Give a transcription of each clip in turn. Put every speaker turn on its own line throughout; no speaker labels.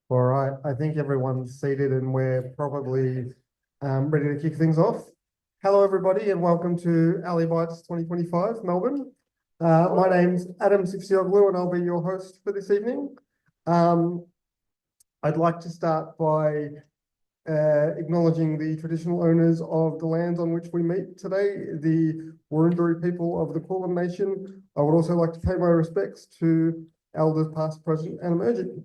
All right, I think everyone's seated and we're probably ready to kick things off. Hello, everybody, and welcome to Bytes 2025, Melbourne. My name's Adam Sifsioglu, and I'll be your host for this evening. I'd like to start by acknowledging the traditional owners of the lands on which we meet today, the Wurundjeri people of the Kulin Nation. I would also like to pay my respects to elders past, present, and emerging.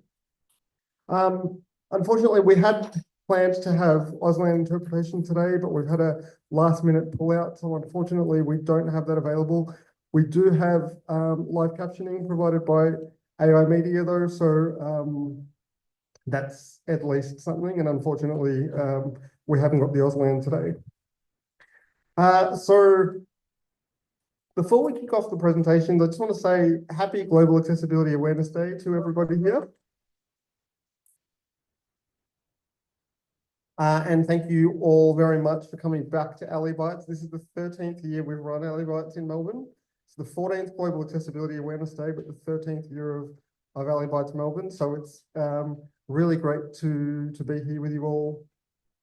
Unfortunately, we had plans to have Auslan interpretation today, but we've had a last minute pullout. So unfortunately, we don't have that available. We do have live captioning provided by AI Media though. So that's at least something. And unfortunately, we haven't got the Auslan today. So before we kick off the presentations, I just want to say happy Global Accessibility Awareness Day to everybody here. And thank you all very much for coming back to Bytes. This is the 13th year we've run Bytes in Melbourne. It's the 14th Global Accessibility Awareness Day, but the 13th year of Bytes Melbourne. So it's really great to be here with you all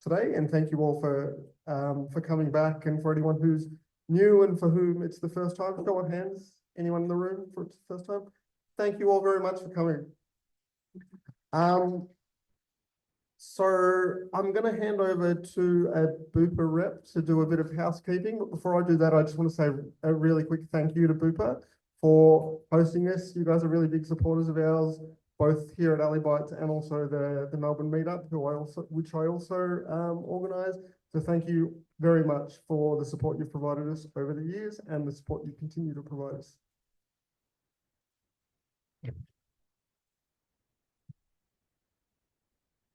today. And thank you all for coming back, and for anyone who's new and for whom it's the first time. Go on hands. Anyone in the room for it's the first time? Thank you all very much for coming. So I'm going to hand over to a Bupa rep to do a bit of housekeeping. But before I do that, I just want to say a really quick thank you to Bupa for hosting us. You guys are really big supporters of ours, both here at Bytes and also the Melbourne meetup, which I also organise. So thank you very much for the support you've provided us over the years and the support you continue to provide us.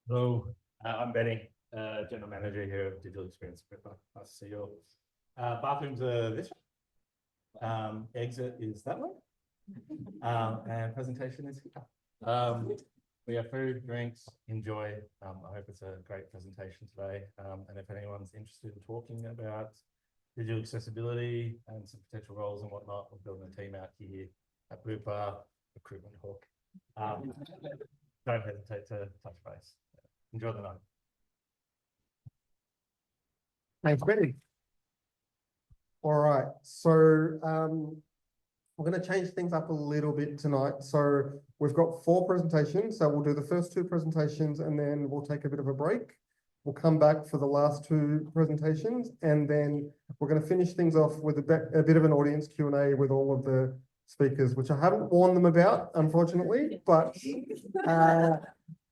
Hello, I'm Benny, General Manager here of Digital Experience. Nice to see you all. Bathrooms are this way. Exit is that way. And presentation is here. We have food, drinks, enjoy. I hope it's a great presentation today. And if anyone's interested in talking about digital accessibility and some potential roles and whatnot, we're building a team out here at Bupa, Recruitment Hook. Don't hesitate to touch base. Enjoy the night.
Thanks, Benny. All right, so we're going to change things up a little bit tonight. So we've got 4 presentations. So we'll do the first 2 presentations and then we'll take a bit of a break. We'll come back for the last 2 presentations, and then we're going to finish things off with a bit of an audience Q&A with all of the speakers, which I haven't warned them about, unfortunately, but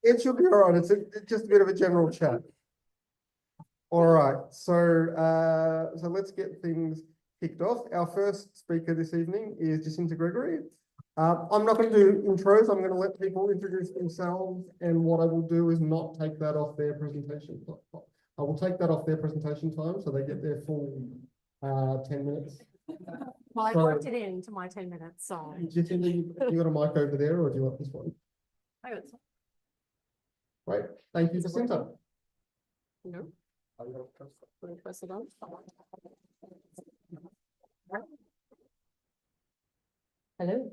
it should be all right. It's just a bit of a general chat. All right, so let's get things kicked off. Our first speaker this evening is Jacinta Gregory. I'm not going to do intros. I'm going to let people introduce themselves, and what I will do is not take that off their presentation. I will take that off their presentation time, so they get their full 10 minutes.
Well, I worked it into my 10 minutes, so.
Jacinta, you got a mic over there, or do you want this one?
I got some.
Right, thank you, Jacinta.
No. Press it on. Hello.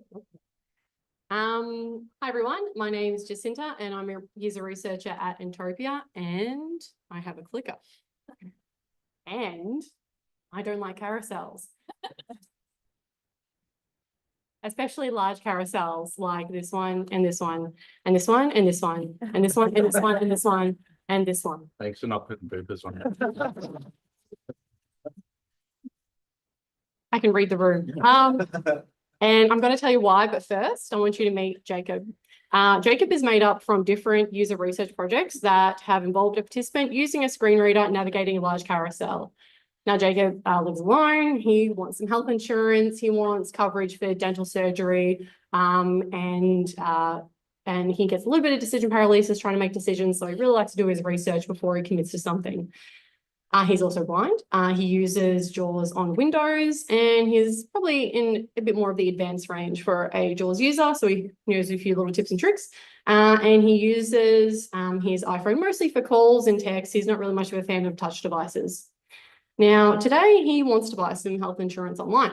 Hi everyone. My name is Jacinta, and I'm a user researcher at Entropia, and I have a clicker. And I don't like carousels. Especially large carousels like this one and this one and this one and this one and this one and this one and this one and this one.
Thanks for not putting Bupa's on.
I can read the room. And I'm going to tell you why, but first I want you to meet Jacob. Jacob is made up from different user research projects that have involved a participant using a screen reader navigating a large carousel. Now, Jacob lives alone. He wants some health insurance. He wants coverage for dental surgery. And he gets a little bit of decision paralysis trying to make decisions. So he really likes to do his research before he commits to something. He's also blind. He uses JAWS on Windows, and he's probably in a bit more of the advanced range for a JAWS user. So he knows a few little tips and tricks. And he uses his iPhone mostly for calls and texts. He's not really much of a fan of touch devices. Now, today he wants to buy some health insurance online.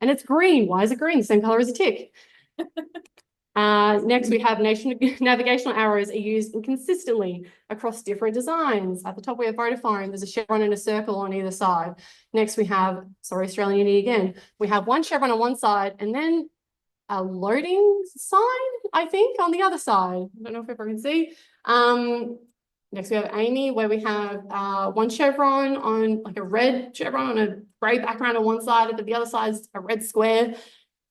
and it's green. Why is it green? The same color as a tick. Next, we have navigational arrows are used consistently across different designs. At the top, we have Vodafone. There's a chevron and a circle on either side. Next, we have, sorry, Australian Unity again. We have one chevron on one side and then a loading sign, I think, on the other side. I don't know if everyone can see. Next, we have A11y, where we have one chevron on like a red chevron on a grey background on one side, but the other side's a red square.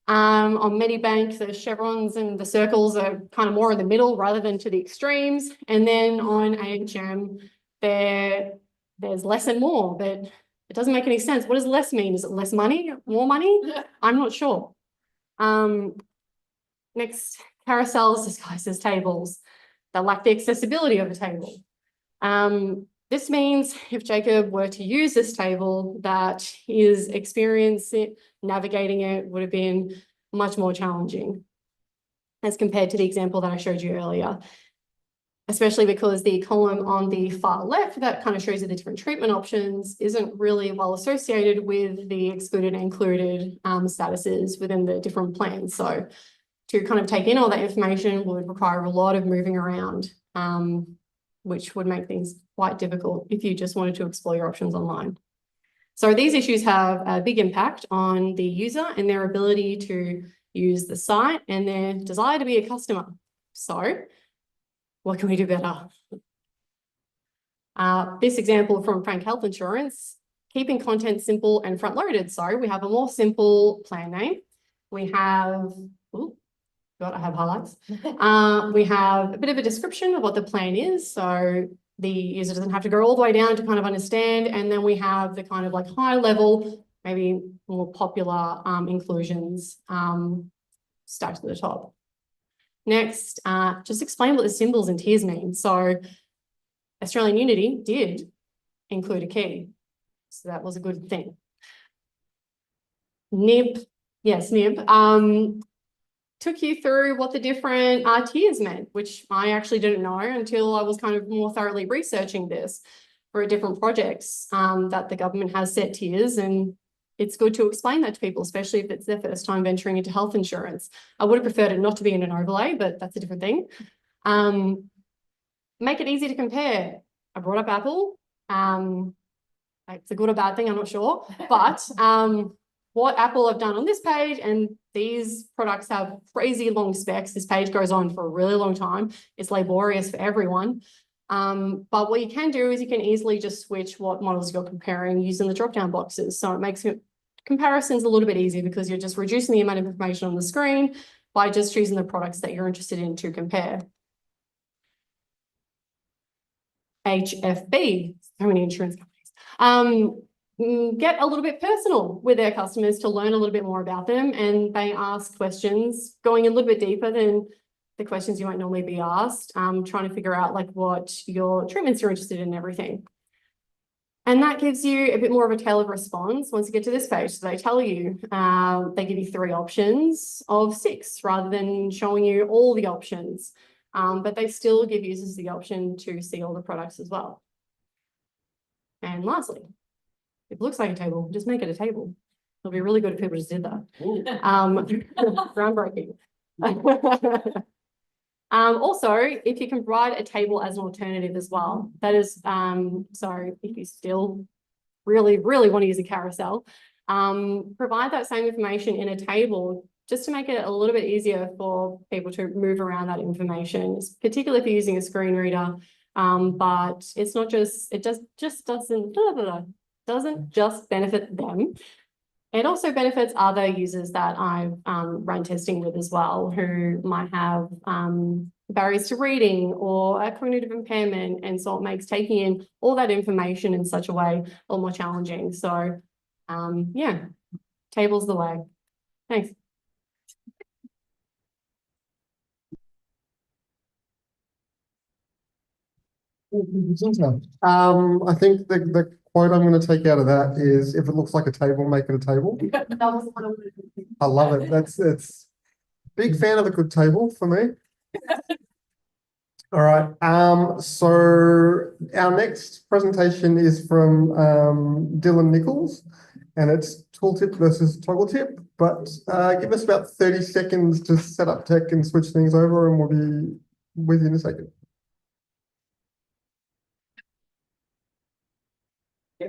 On Medibank, the chevrons and the circles are kind of more in the middle rather than to the extremes. And then on AHM, there's less and more, but it doesn't make any sense. What does less mean? Is it less money, more money? I'm not sure. Next, carousels disguised as tables that lack the accessibility of a table. This means if Jacob were to use this table, that his experience navigating it would have been much more challenging as compared to the example that I showed you earlier, especially because the column on the far left that kind of shows you the different treatment options isn't really well associated with the excluded and included statuses within the different plans. So to kind of take in all that information would require a lot of moving around, which would make things quite difficult if you just wanted to explore your options online. So these issues have a big impact on the user and their ability to use the site and their desire to be a customer. So what can we do better? This example from Frank Health Insurance, keeping content simple and front-loaded. So we have a more simple plan name. We have, I have highlights. We have a bit of a description of what the plan is. So the user doesn't have to go all the way down to kind of understand. And then we have the kind of like high level, maybe more popular inclusions stacked at the top. Next, just explain what the symbols and tiers mean. So Australian Unity did include a key. So that was a good thing. nib took you through what the different tiers meant, which I actually didn't know until I was kind of more thoroughly researching this for different projects, that the government has set tiers, and it's good to explain that to people, especially if it's their first time venturing into health insurance. I would have preferred it not to be in an overlay, but that's a different thing. Make it easy to compare. I brought up Apple. It's a good or bad thing, I'm not sure, but what Apple have done on this page, and these products have crazy long specs. This page goes on for a really long time. It's laborious for everyone. But what you can do is you can easily just switch what models you're comparing using the drop-down boxes. So it makes comparisons a little bit easier because you're just reducing the amount of information on the screen by just choosing the products that you're interested in to compare. HFB, so many insurance companies. Get a little bit personal with their customers to learn a little bit more about them, and they ask questions going a little bit deeper than the questions you might normally be asked, trying to figure out like what your treatments you're interested in and everything. And that gives you a bit more of a tailored response once you get to this page. So they tell you, they give you 3 options of 6 rather than showing you all the options, but they still give users the option to see all the products as well. And lastly, it looks like a table, just make it a table. It'll be really good if people just did that. Groundbreaking. Also, if you can provide a table as an alternative as well, that is, so if you still really want to use a carousel, provide that same information in a table just to make it a little bit easier for people to move around that information, particularly if you're using a screen reader. But it's not just, it just doesn't just benefit them. It also benefits other users that I've run testing with as well, who might have barriers to reading or a cognitive impairment. And so it makes taking in all that information in such a way a lot more challenging. So yeah, table's the way. Thanks.
I think the quote I'm going to take out of that is, if it looks like a table, make it a table. I love it. It's big fan of a good table for me. All right. So our next presentation is from Dylan Nichols, and it's tooltip versus toggle tip. But give us about 30 seconds to set up tech and switch things over, and we'll be with you in a second.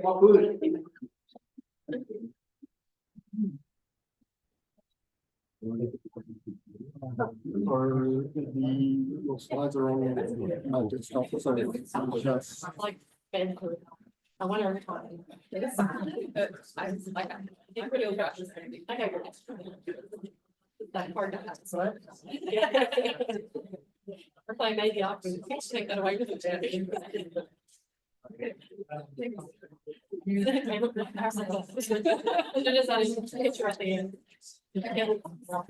Or the slides are on desktop, so just
Like, I wonder every time. Okay. That part. Or play maybe I'll take that away with the.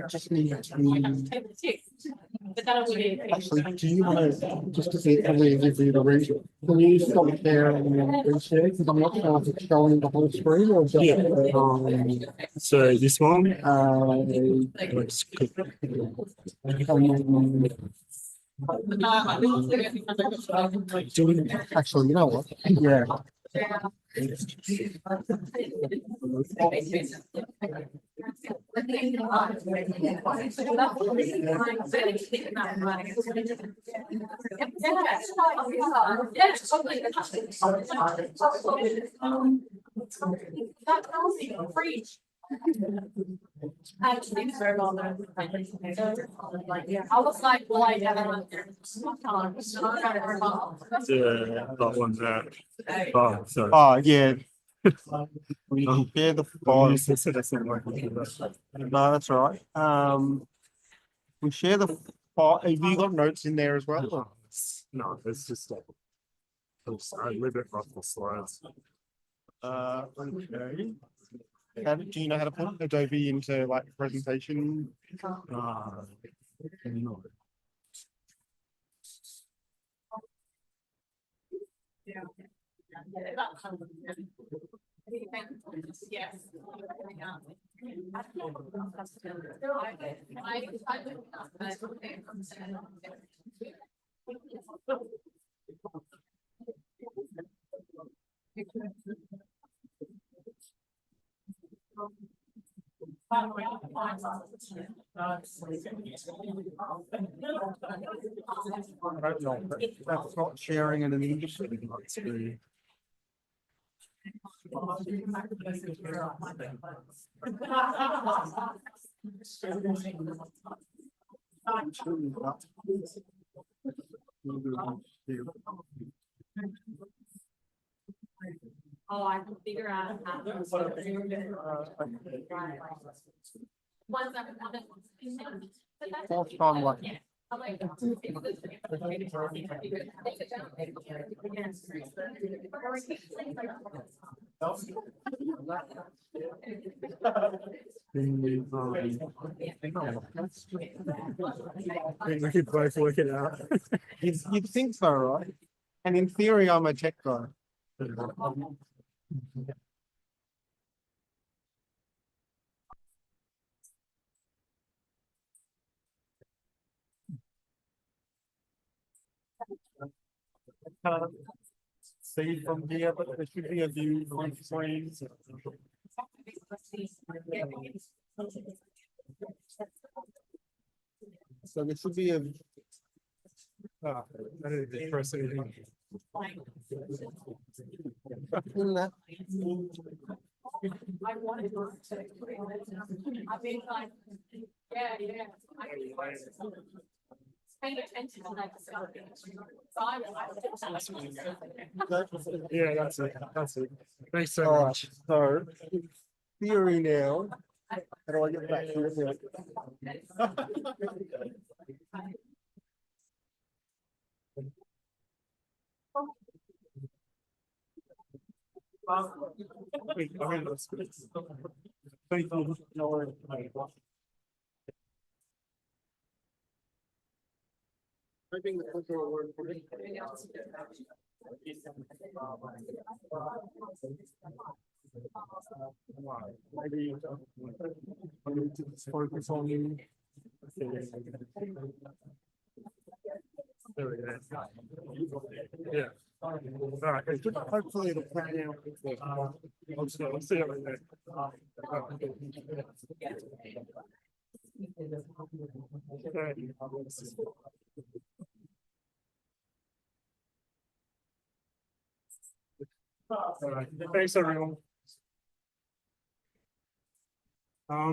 just need to.
But that would be.
Actually, do you want to just to see how we give you the region? Can you stop there and reshare? Because I'm not sure if it's showing the whole screen or just.
So this one,
Let's actually, you know what? Yeah.
I was like, well, I haven't.
that one there. Oh, sorry.
Oh, yeah. We share the file. No, that's all right. We share the file. Have you got notes in there as well?
No, it's just like I live it off the slides.
Okay. Do you know how to put Adobe into like presentation?
No.
That's not sharing in an industry.
Oh, I can figure out how.
Fourth time lucky.
We could both work it out.
You'd think so, right? And in theory, I'm a tech guy. See from here, but there should be a view from screens. So there should be a.
I didn't press anything.
In that.
I wanted to. I've been like, yeah. Paying attention to that stuff. So I was.
Yeah, that's it. That's it. Thanks so
All
much.
right, so theory now. How do I get back to it?
Thank you. No worries.
Hoping the clicker will work for me.
Maybe focus on you. There we go. Yeah. Alright, hopefully it'll pan out. I'll see how it goes. Alright, thanks everyone. I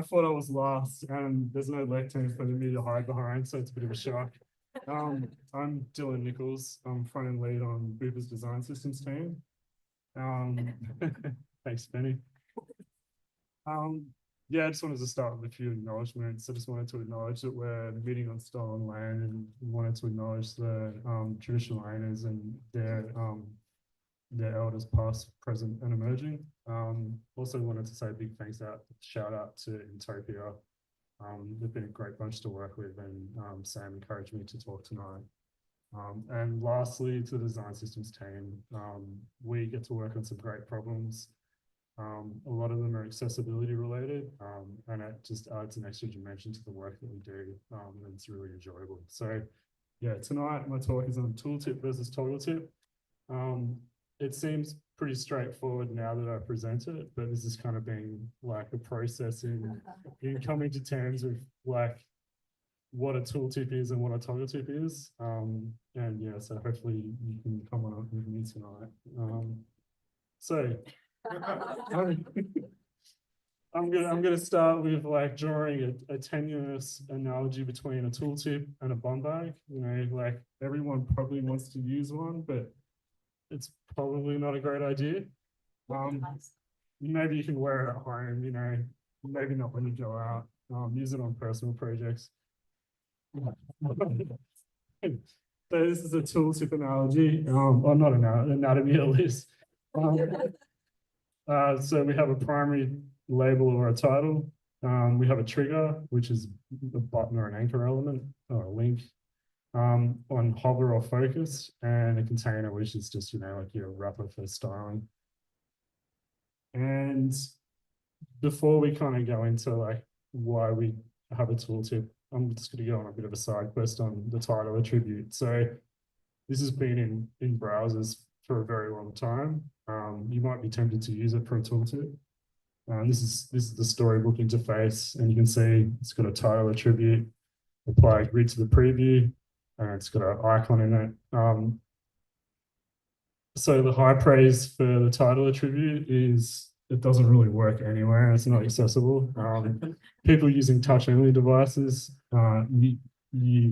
thought I was last and there's no lectern for me to hide behind, so it's a bit of a shock. I'm Dylan Nichols. I'm front end lead on Booper's design systems team. Thanks, Benny. Yeah, I just wanted to start with a few acknowledgements. I just wanted to acknowledge that we're meeting on stolen land, and wanted to acknowledge the traditional owners and their elders past, present and emerging. Also wanted to say a big thanks shout out to Utopia. They've been a great bunch to work with, and Sam encouraged me to talk tonight. And lastly, to the design systems team, we get to work on some great problems. A lot of them are accessibility related, and it just adds an extra dimension to the work that we do, and it's really enjoyable. So yeah, tonight my talk is on tooltip versus toggle tip. It seems pretty straightforward now that I present it, but this is kind of being like a process in coming to terms with like what a tooltip is and what a toggle tip is. And yeah, so hopefully you can come on with me tonight. So I'm gonna start with like drawing a tenuous analogy between a tooltip and a bomb bag. You know, like everyone probably wants to use one, but it's probably not a great idea. Maybe you can wear it at home, you know, maybe not when you go out. Use it on personal projects. So this is a tooltip analogy, or not an anatomy at least. So we have a primary label or a title. We have a trigger, which is a button or an anchor element or a link. On hover or focus, and a container, which is just, you know, like your wrapper for styling. And before we kind of go into like why we have a tooltip, I'm just going to go on a bit of a side quest on the title attribute. So this has been in browsers for a very long time. You might be tempted to use it for a tooltip. This is the storybook interface, and you can see it's got a title attribute, apply a grid to the preview, and it's got an icon in it. So the high praise for the title attribute is it doesn't really work anywhere. It's not accessible. People using touch-only devices, you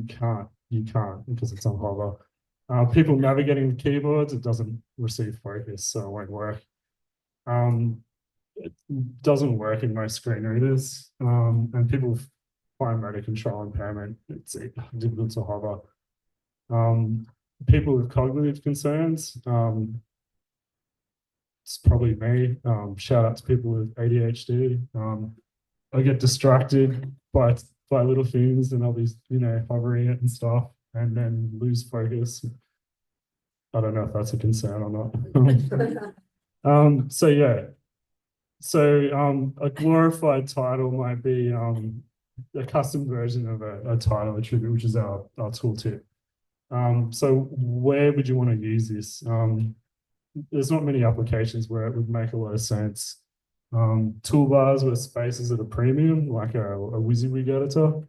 can't because it's on hover. People navigating the keyboards, it doesn't receive focus, so it won't work. It doesn't work in most screen readers, and people find motor control impairment. It's difficult to hover. People with cognitive concerns, it's probably me. Shout out to people with ADHD. I get distracted by little things, and I'll be, you know, hovering it and stuff, and then lose focus. I don't know if that's a concern or not. So yeah. So a glorified title might be a custom version of a title attribute, which is our tooltip. So where would you want to use this? There's not many applications where it would make a lot of sense. Toolbars where spaces at a premium, like a WYSIWYG editor.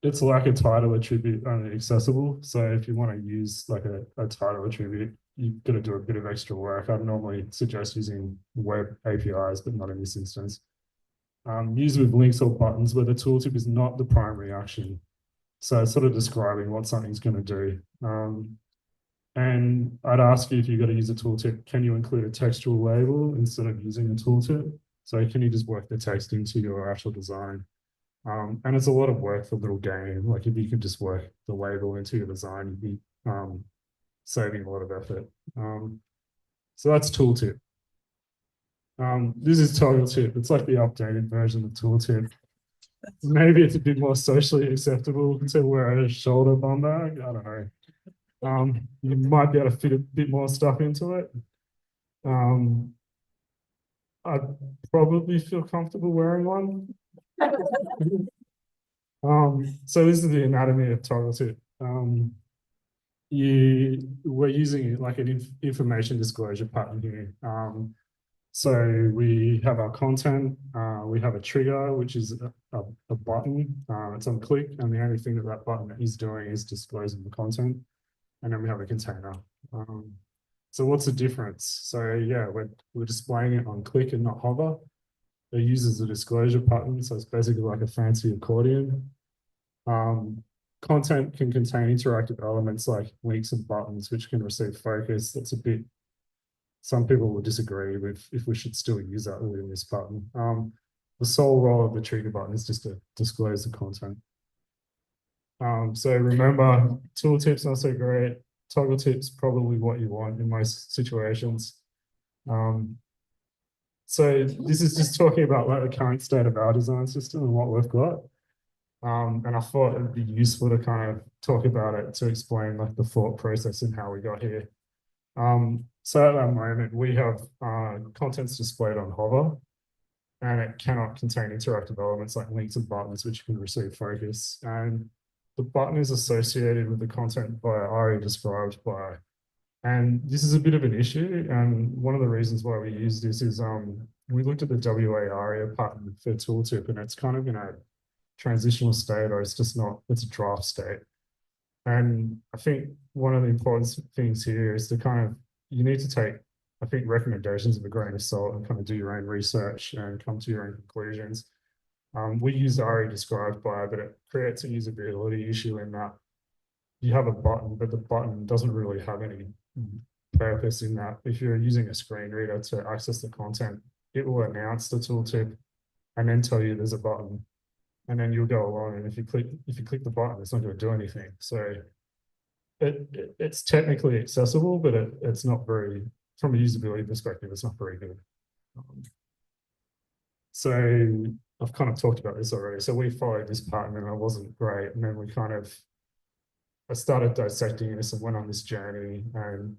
It's like a title attribute, only accessible. So if you want to use like a title attribute, you've got to do a bit of extra work. I'd normally suggest using web APIs, but not in this instance. Use with links or buttons where the tooltip is not the primary action. So it's sort of describing what something's going to do. And I'd ask you, if you've got to use a tooltip, can you include a textual label instead of using a tooltip? So can you just work the text into your actual design? And it's a lot of work for a little game. Like if you could just work the label into your design, you'd be saving a lot of effort. So that's tooltip. This is toggle tip. It's like the updated version of tooltip. Maybe it's a bit more socially acceptable to wear a shoulder bum bag. I don't know. You might be able to fit a bit more stuff into it. I'd probably feel comfortable wearing one. So this is the anatomy of toggle tip. we're using like an information disclosure pattern here. So we have our content, we have a trigger, which is a button. It's on click, and the only thing that that button is doing is disclosing the content. And then we have a container. So what's the difference? So yeah, we're displaying it on click and not hover. It uses the disclosure button, so it's basically like a fancy accordion. Content can contain interactive elements like links and buttons, which can receive focus. That's a bit, some people will disagree with if we should still use that within this button. The sole role of the trigger button is just to disclose the content. So remember, tooltips not so great. Toggle tips probably what you want in most situations. So this is just talking about like the current state of our design system and what we've got. And I thought it would be useful to kind of talk about it to explain like the thought process and how we got here. So at that moment, we have contents displayed on hover, and it cannot contain interactive elements like links and buttons, which can receive focus. And the button is associated with the content via ARIA described by. And this is a bit of an issue. And one of the reasons why we use this is we looked at the WA ARIA pattern for tooltip, and it's kind of in a transitional state, or it's just not, it's a draft state. And I think one of the important things here is to kind of, you need to take, I think, recommendations with a grain of salt and kind of do your own research and come to your own conclusions. We use ARIA described by, but it creates a usability issue in that you have a button, but the button doesn't really have any purpose in that. If you're using a screen reader to access the content, it will announce the tooltip and then tell you there's a button. And then you'll go along, and if you click the button, it's not going to do anything. So it's technically accessible, but it's not very, from a usability perspective, it's not very good. So I've kind of talked about this already. So we followed this pattern, and it wasn't great. And then I started dissecting this and went on this journey and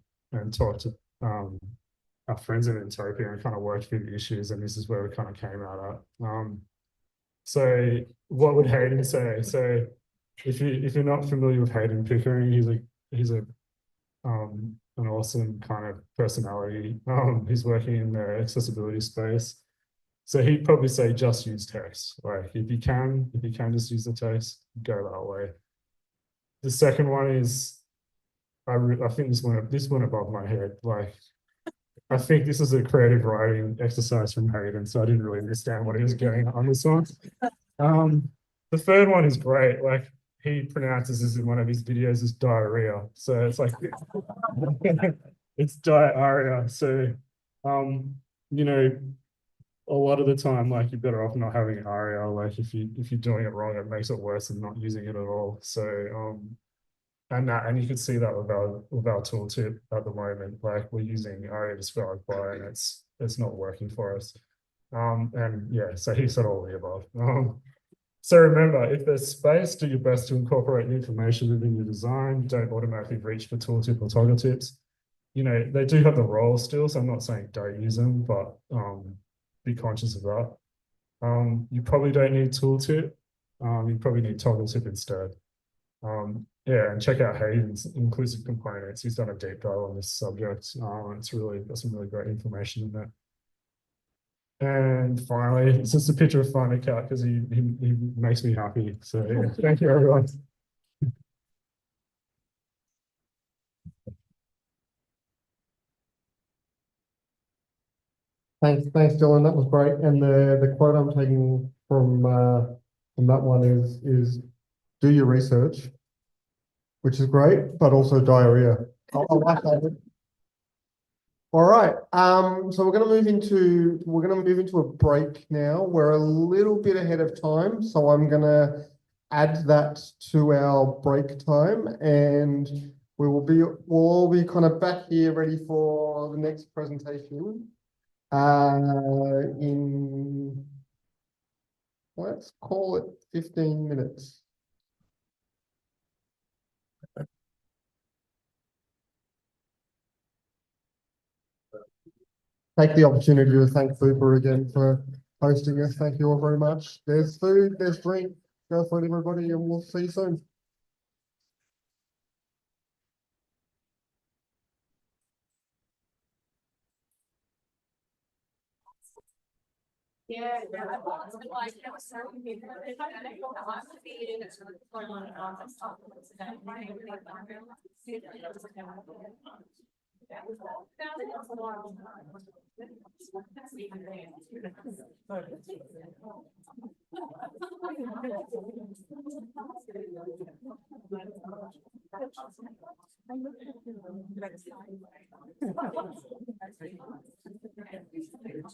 talked to our friends in Utopia and kind of worked through the issues. And this is where we kind of came out at. So what would Hayden say? So if you're not familiar with Hayden Pickering, he's an awesome kind of personality. He's working in the accessibility space. So he'd probably say just use text. Like if you can just use the text, go that way. The second one is, I think this went above my head. Like, I think this is a creative writing exercise from Hayden, so I didn't really understand what he was getting on this one. The third one is great. Like he pronounces this in one of his videos as diarrhea. So it's like, it's diarrhea. So, you know, a lot of the time, like you're better off not having ARIA. Like if you're doing it wrong, it makes it worse than not using it at all. So and you can see that with our tooltip at the moment. Like we're using ARIA described by, and it's not working for us. And yeah, so he said all the above. So remember, if there's space, do your best to incorporate the information within your design. Don't automatically reach for tooltip or toggle tips. You know, they do have the role still, so I'm not saying don't use them, but be conscious of that. You probably don't need tooltip. You probably need toggle tip instead. Yeah, and check out Hayden's inclusive components. He's done a deep dive on this subject. It's really got some really great information in there. And finally, it's just a picture of Final Cut because he makes me happy. So yeah, thank you everyone.
Thanks, Dylan. That was great. And the quote I'm taking from that one is do your research, which is great, but also diarrhea. I like that. All right. So we're gonna move into a break now. We're a little bit ahead of time, so I'm gonna add that to our break time, and we'll all be kind of back here ready for the next presentation. In, let's call it 15 minutes. Take the opportunity to thank Fupa again for hosting us. Thank you all very much. There's food, there's drink. Go for it, everybody, and we'll see you soon.
Yeah, yeah, I was like, it was so confusing. If I don't know how to be it in, it's really going on and on, that's all.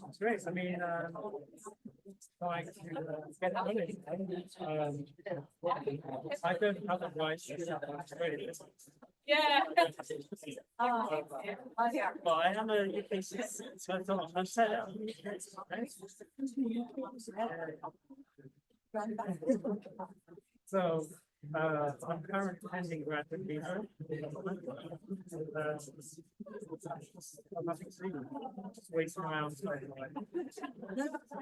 It's great. I mean, like, get money. I don't have advice.
Yeah.
Well, I am a UK citizen, so I thought I'd set up. So, I'm currently pending graduate visa. I'm nothing to do. Just waiting around.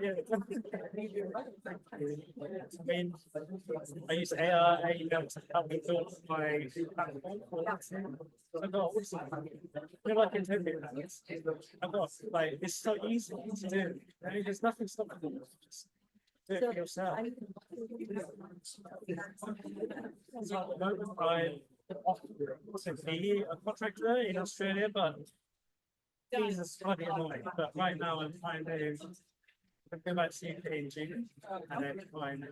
Yeah. I mean, I use AI to help me build my platform. I've got awesome. They're like interpreting that. I've got like it's so easy to do. I mean, there's nothing stopping you. Just do it for yourself. So at the moment, I'm to be a contractor in Australia, but Jesus, bloody annoying. But right now, I'm trying to go back to UK in June and then find.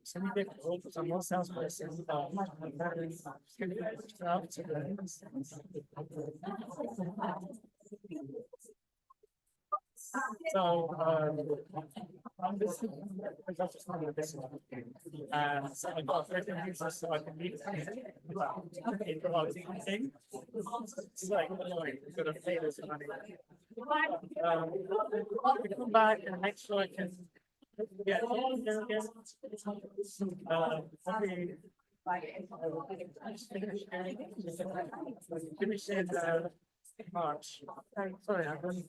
Some difficult, some more salesperson, so, I'm just, just not a business. So I got certain users so I can meet thing. It's like, annoying, I'm gonna pay this money. I come back and make sure I can get probably finish it March. Sorry, I'm going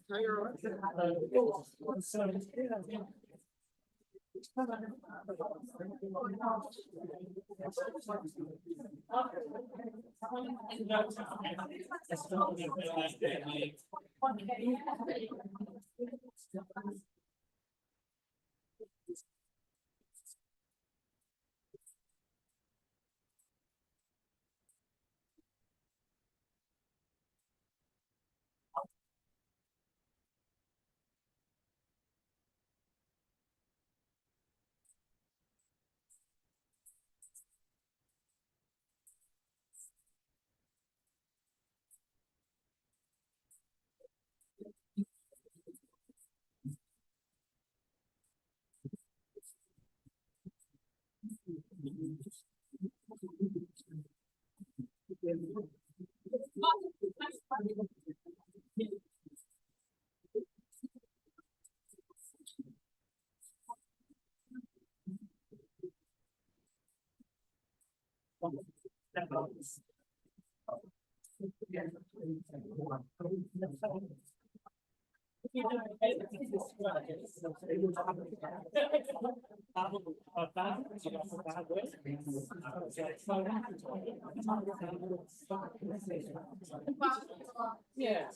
yeah.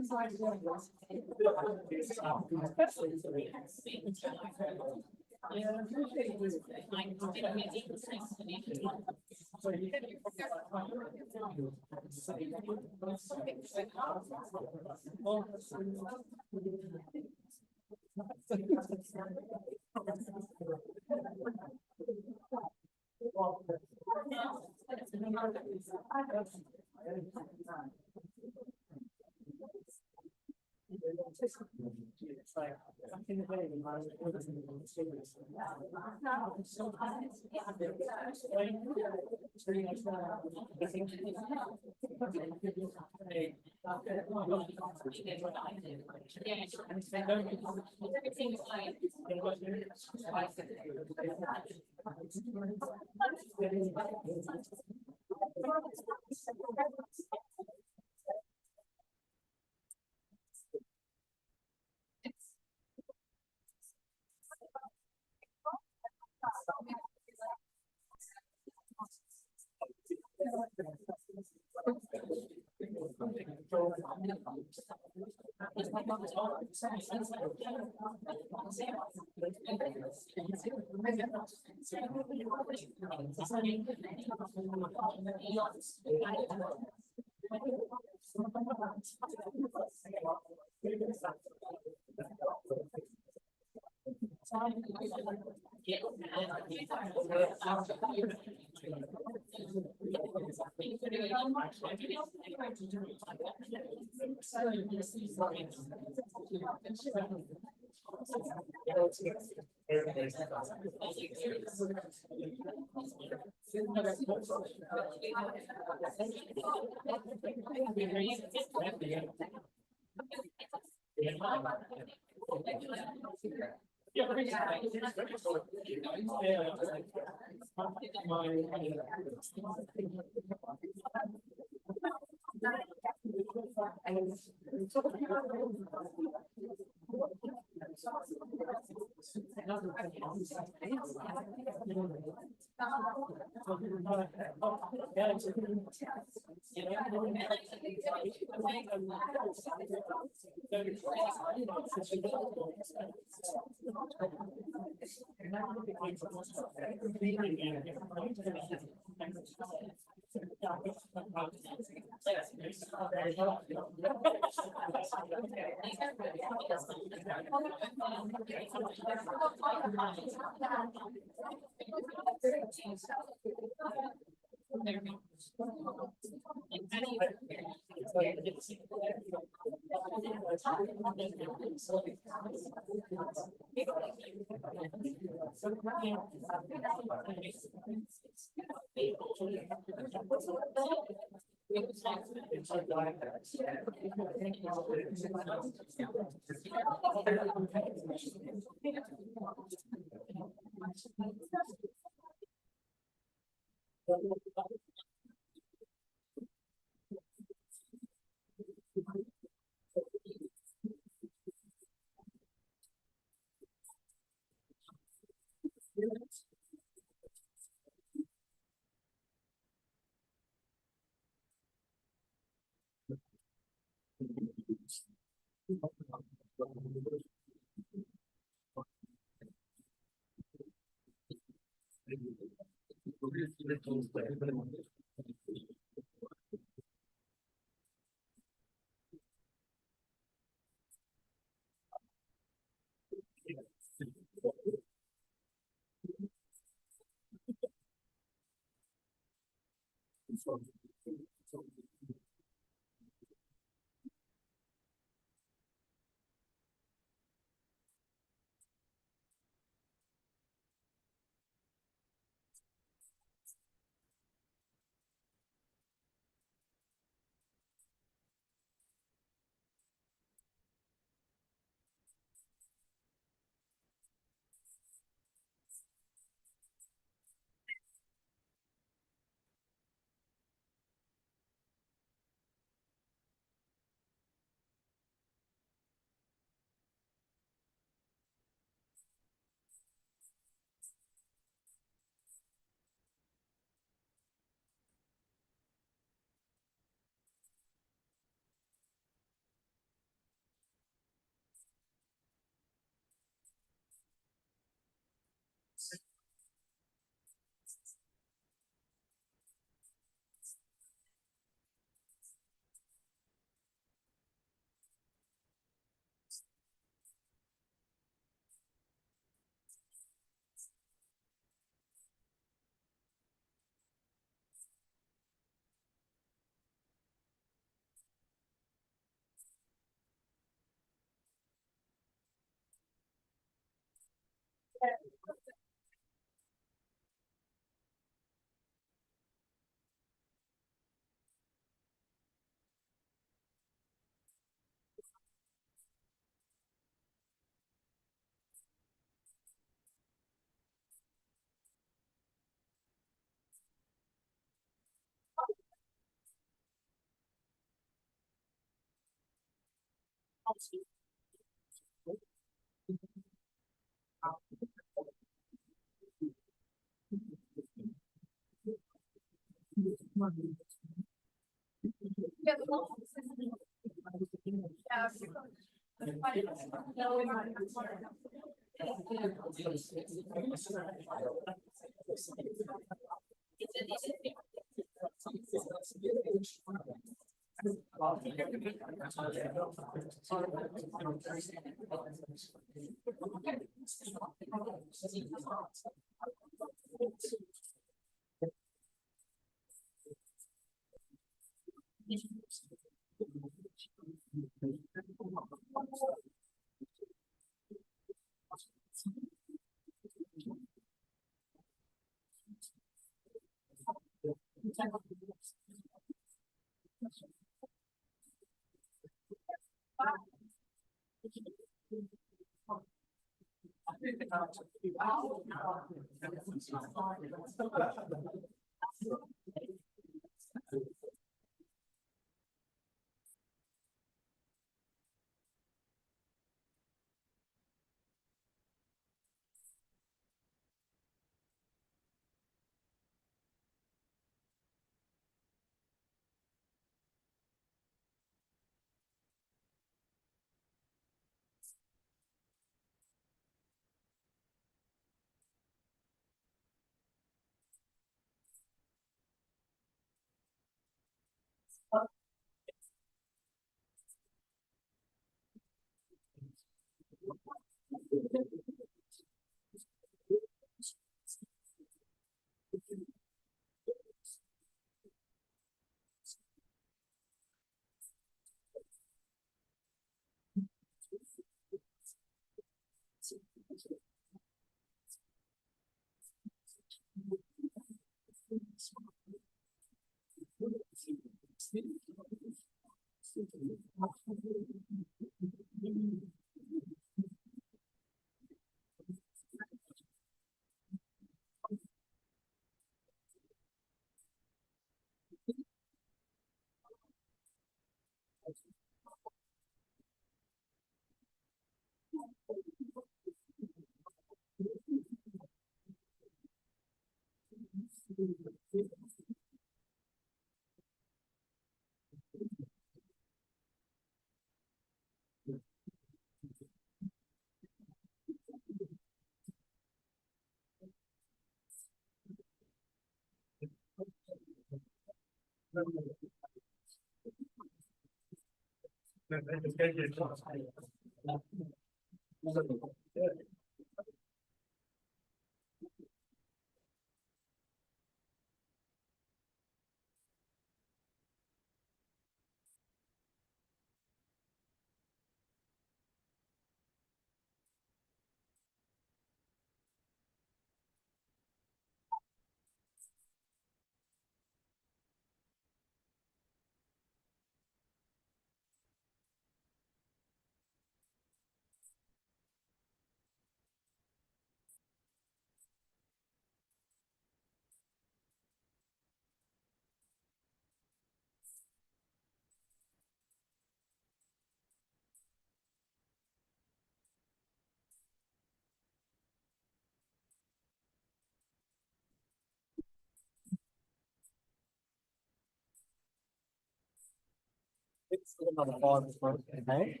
Another 5 okay.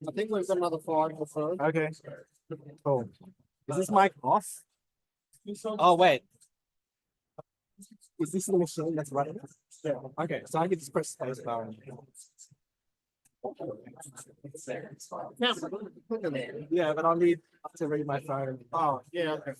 I think we've got another 5 for phone.
Okay. Cool. Is this mic off? Oh wait. Is this the machine that's running? Yeah. Okay, so I can just press space bar. Yeah, but I'll need to read my phone.
Oh, yeah, okay.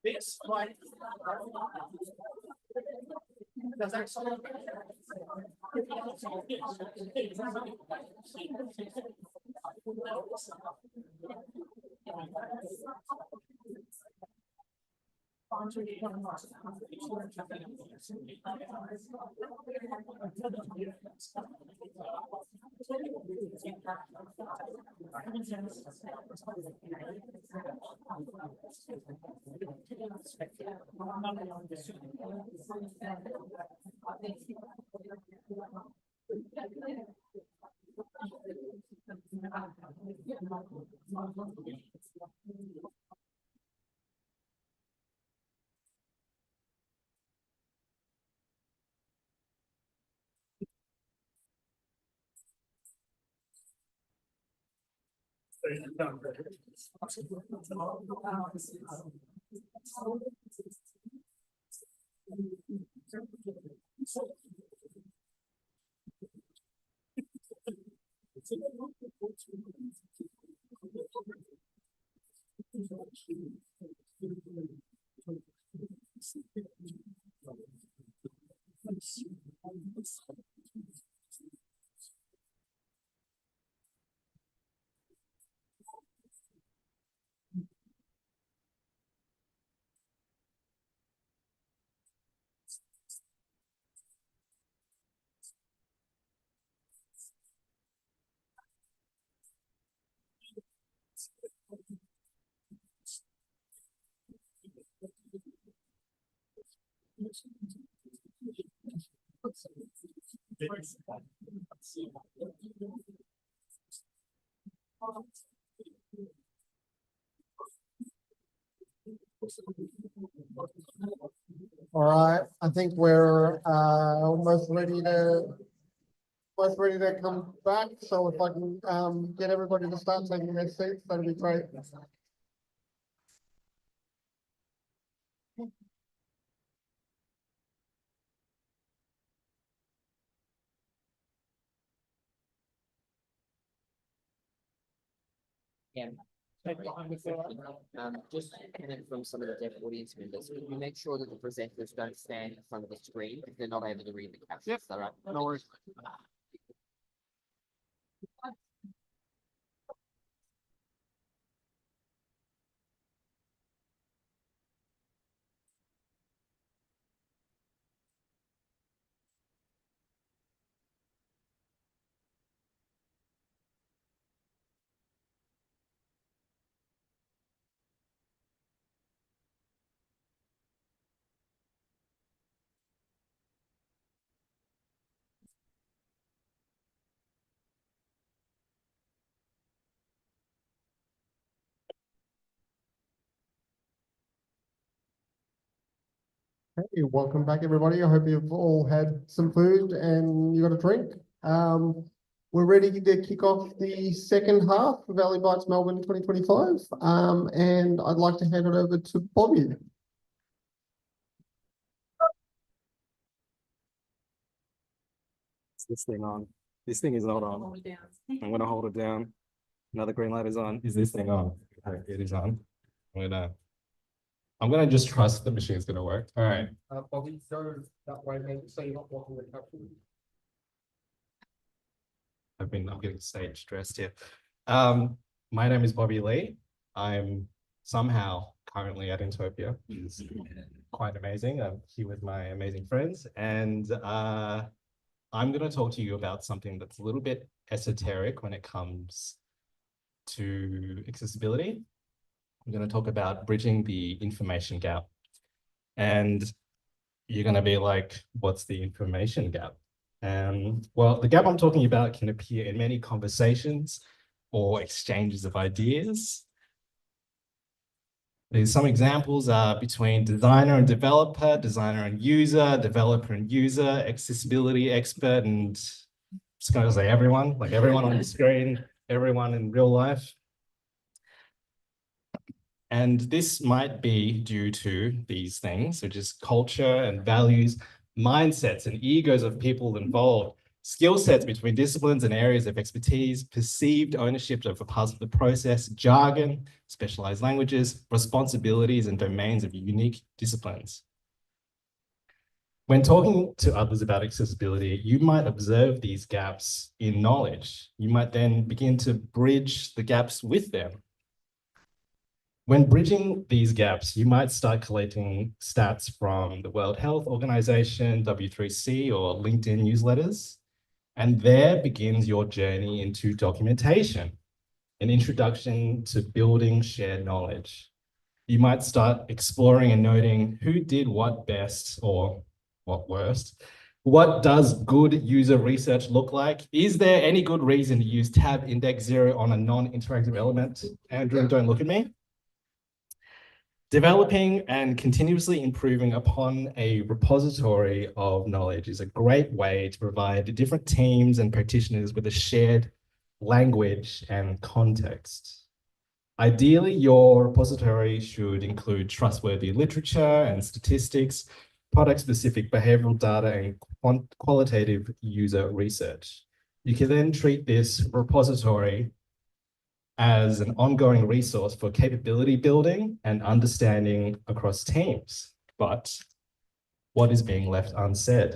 this, like. That's actually.
All right, I think we're almost ready to come back. So if I can get everybody to start taking their seats, that'd be great.
Just coming from some of the deaf audience members, can you make sure that the presenters don't stand in front of the screen if they're not able to read the captions?
Yep.
Is that right?
No worries.
Hey, welcome back, everybody. I hope you've all had some food and you got a drink. We're ready to kick off the second half of Bytes Melbourne 2025. And I'd like to hand it over to Bobby.
Is this thing on? This thing is not on. I'm gonna hold it down. Another green light is on.
Is this thing on? It is on. I'm gonna just trust the machine's gonna work. All right.
Bobby, go that way, maybe, so you're not blocking the caption.
I'm getting stage stressed here. My name is Bobby Lee. I'm somehow currently at Intopia, which is quite amazing. I'm here with my amazing friends, and I'm going to talk to you about something that's a little bit esoteric when it comes to accessibility. I'm going to talk about bridging the information gap. And you're going to be like, what's the information gap? Well, the gap I'm talking about can appear in many conversations or exchanges of ideas. There's some examples between designer and developer, designer and user, developer and user, accessibility expert, and just going to say everyone, like everyone on the screen, everyone in real life. And this might be due to these things, which is culture and values, mindsets and egos of people involved. skill sets between disciplines and areas of expertise, perceived ownership over parts of the process, jargon, specialized languages, responsibilities, and domains of unique disciplines. When talking to others about accessibility, you might observe these gaps in knowledge. You might then begin to bridge the gaps with them. When bridging these gaps, you might start collecting stats from the World Health Organization, W3C, or LinkedIn newsletters. And there begins your journey into documentation, an introduction to building shared knowledge. You might start exploring and noting who did what best or what worst. What does good user research look like? Is there any good reason to use tab index 0 on a non-interactive element? Andrew, don't look at me. Developing and continuously improving upon a repository of knowledge is a great way to provide different teams and practitioners with a shared language and context. Ideally, your repository should include trustworthy literature and statistics, product-specific behavioral data, and qualitative user research. You can then treat this repository as an ongoing resource for capability building and understanding across teams. But what is being left unsaid?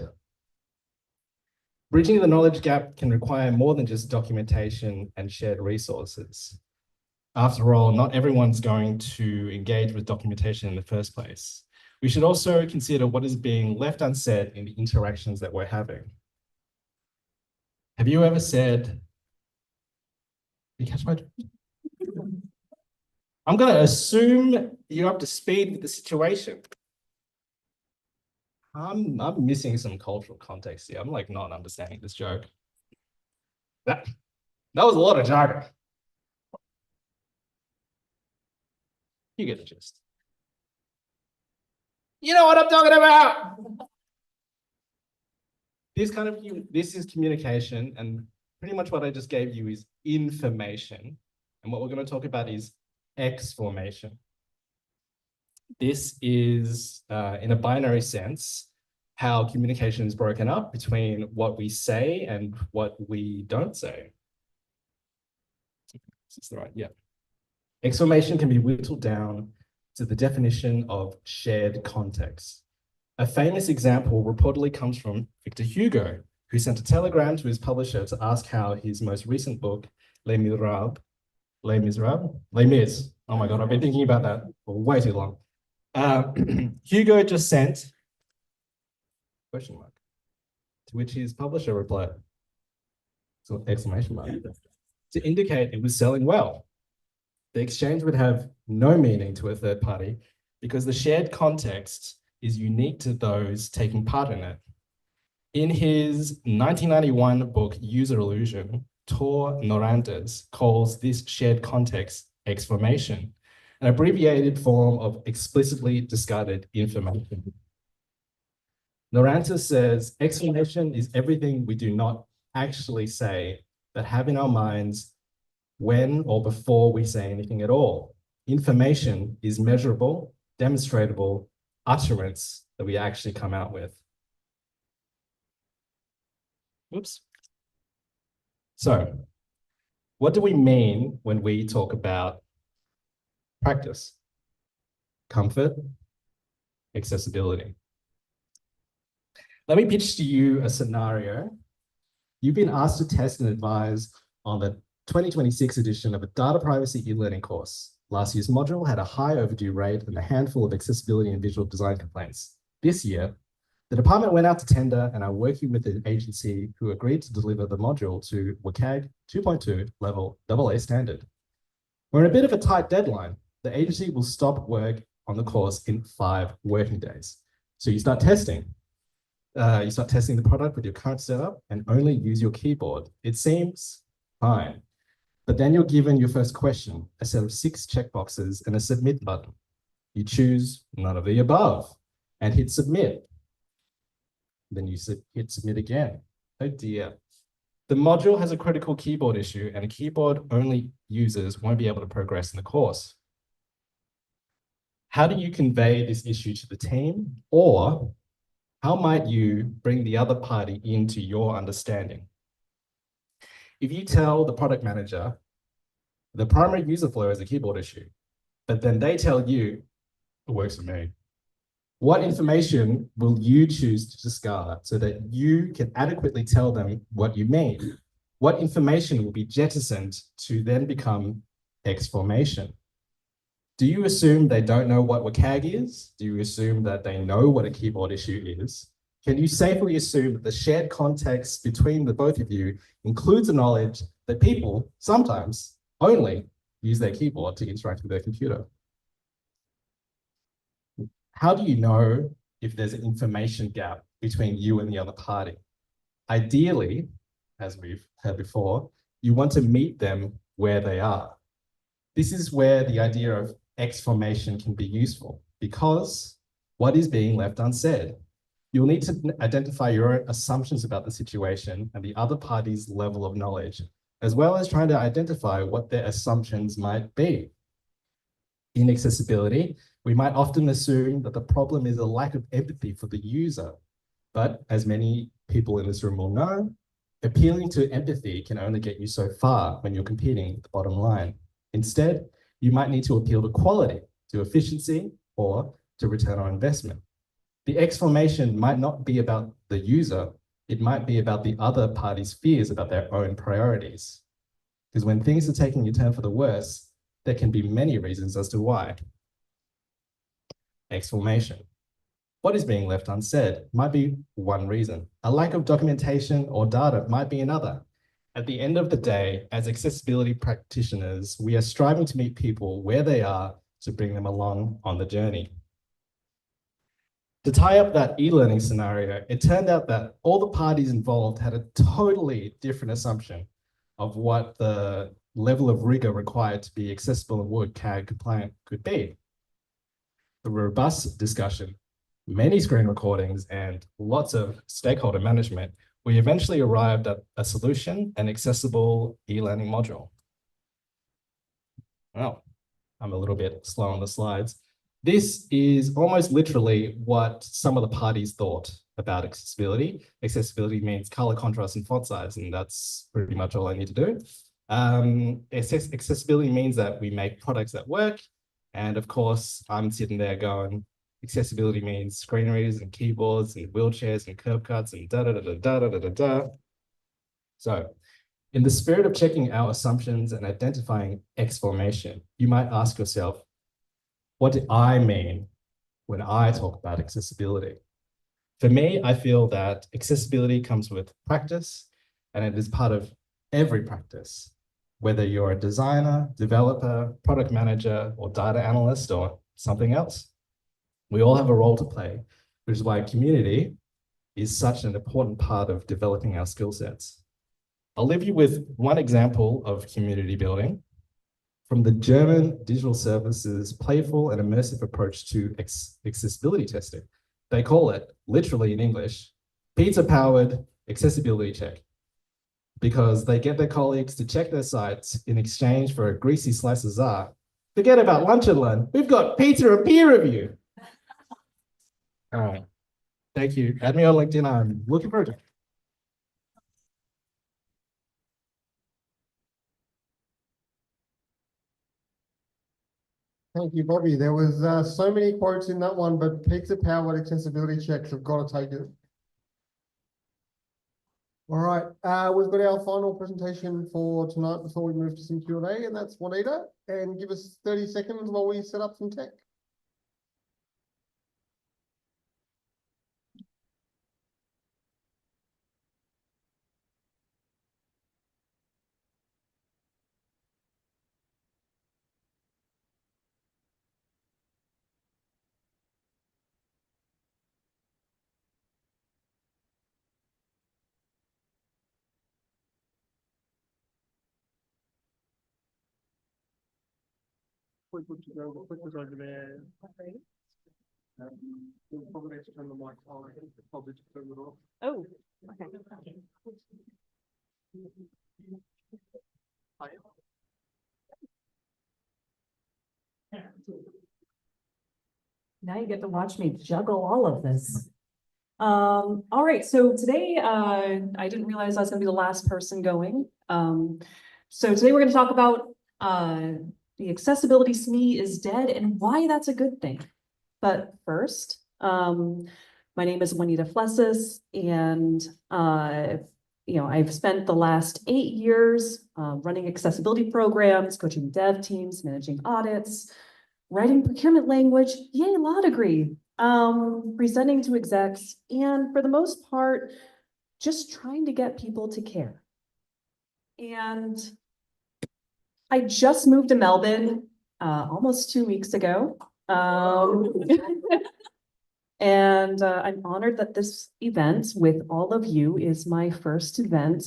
Bridging the knowledge gap can require more than just documentation and shared resources. After all, not everyone's going to engage with documentation in the first place. We should also consider what is being left unsaid in the interactions that we're having. Have you ever said, you catch my drift? I'm going to assume you're up to speed with the situation. I'm missing some cultural context here. I'm like not understanding this joke. That was a lot of jargon. You get the gist. You know what I'm talking about. This is communication, and pretty much what I just gave you is information. And what we're going to talk about is X-formation. This is, in a binary sense, how communication is broken up between what we say and what we don't say. Is this the right? Yeah. X-formation can be whittled down to the definition of shared context. A famous example reportedly comes from Victor Hugo, who sent a telegram to his publisher to ask how his most recent book, Les Miserables, oh my God, I've been thinking about that for way too long. Hugo just sent question mark, to which his publisher replied, so exclamation mark, to indicate it was selling well. The exchange would have no meaning to a third party because the shared context is unique to those taking part in it. In his 1991 book, User Illusion, Tor Norantes calls this shared context X-formation, an abbreviated form of explicitly discarded information. Norantes says, X-formation is everything we do not actually say, but have in our minds when or before we say anything at all. Information is measurable, demonstratable utterance that we actually come out with. Oops. So, what do we mean when we talk about practice, comfort, accessibility? Let me pitch to you a scenario. You've been asked to test and advise on the 2026 edition of a data privacy e-learning course. Last year's module had a high overdue rate and a handful of accessibility and visual design complaints. This year, the department went out to tender and are working with an agency who agreed to deliver the module to WCAG 2.2 level AA standard. We're in a bit of a tight deadline. The agency will stop work on the course in 5 working days. So you start testing. You start testing the product with your current setup and only use your keyboard. It seems fine. But then you're given your first question, a set of 6 checkboxes and a submit button. You choose none of the above and hit submit. Then you hit submit again. Oh dear. The module has a critical keyboard issue and keyboard-only users won't be able to progress in the course. How do you convey this issue to the team? Or
How might you bring the other party into your understanding? If you tell the product manager the primary user flow is a keyboard issue, but then they tell you it works for me, what information will you choose to discard so that you can adequately tell them what you mean? What information will be jettisoned to then become X-formation? Do you assume they don't know what WCAG is? Do you assume that they know what a keyboard issue is? Can you safely assume that the shared context between the both of you includes the knowledge that people sometimes only use their keyboard to interact with their computer? How do you know if there's an information gap between you and the other party? Ideally, as we've heard before, you want to meet them where they are. This is where the idea of X-formation can be useful, because what is being left unsaid? You'll need to identify your own assumptions about the situation and the other party's level of knowledge, as well as trying to identify what their assumptions might be. In accessibility, we might often assume that the problem is a lack of empathy for the user. But as many people in this room will know, appealing to empathy can only get you so far when you're competing with the bottom line. Instead, you might need to appeal to quality, to efficiency, or to return on investment. The X-formation might not be about the user, it might be about the other party's fears about their own priorities. Because when things are taking a turn for the worse, there can be many reasons as to why. X-formation. What is being left unsaid might be one reason. A lack of documentation or data might be another. At the end of the day, as accessibility practitioners, we are striving to meet people where they are to bring them along on the journey. To tie up that e-learning scenario, it turned out that all the parties involved had a totally different assumption of what the level of rigor required to be accessible and WCAG compliant could be. The robust discussion, many screen recordings, and lots of stakeholder management, we eventually arrived at a solution, an accessible e-learning module. Well, I'm a little bit slow on the slides. This is almost literally what some of the parties thought about accessibility. Accessibility means color, contrast, and font size, and that's pretty much all I need to do. Accessibility means that we make products that work. And of course, I'm sitting there going, accessibility means screen readers and keyboards and wheelchairs and curb cuts and da-da-da-da-da-da-da-da. So in the spirit of checking our assumptions and identifying X-formation, you might ask yourself, what do I mean when I talk about accessibility? For me, I feel that accessibility comes with practice, and it is part of every practice, whether you're a designer, developer, product manager, or data analyst, or something else. We all have a role to play, which is why community is such an important part of developing our skill sets. I'll leave you with one example of community building from the German digital services playful and immersive approach to accessibility testing. They call it, literally in English, pizza-powered accessibility check, because they get their colleagues to check their sites in exchange for a greasy slice of czar. Forget about lunch and learn. We've got pizza and peer review. All right. Thank you. Add me on LinkedIn. I'm looking for a job.
Thank you, Bobby. There was so many quotes in that one, but pizza powered accessibility checks have got to take it. All right, we've got our final presentation for tonight before we move to some Q&A, and that's Juanita. And give us 30 seconds while we set up some tech.
Quick to go, the quick was over there. We'll probably have to turn the mic on, probably just turn it off.
Oh, okay.
Now you get to watch me juggle all of this. All right, so today, I didn't realize I was gonna be the last person going. So today we're gonna talk about, the accessibility SME is dead and why that's a good thing. But first, my name is Juanita Flessis and, I've spent the last 8 years, running accessibility programs, coaching dev teams, managing audits, writing procurement language, yay, law degree, presenting to execs, and for the most part, just trying to get people to care. And I just moved to Melbourne, almost 2 weeks ago. And I'm honored that this event with all of you is my first event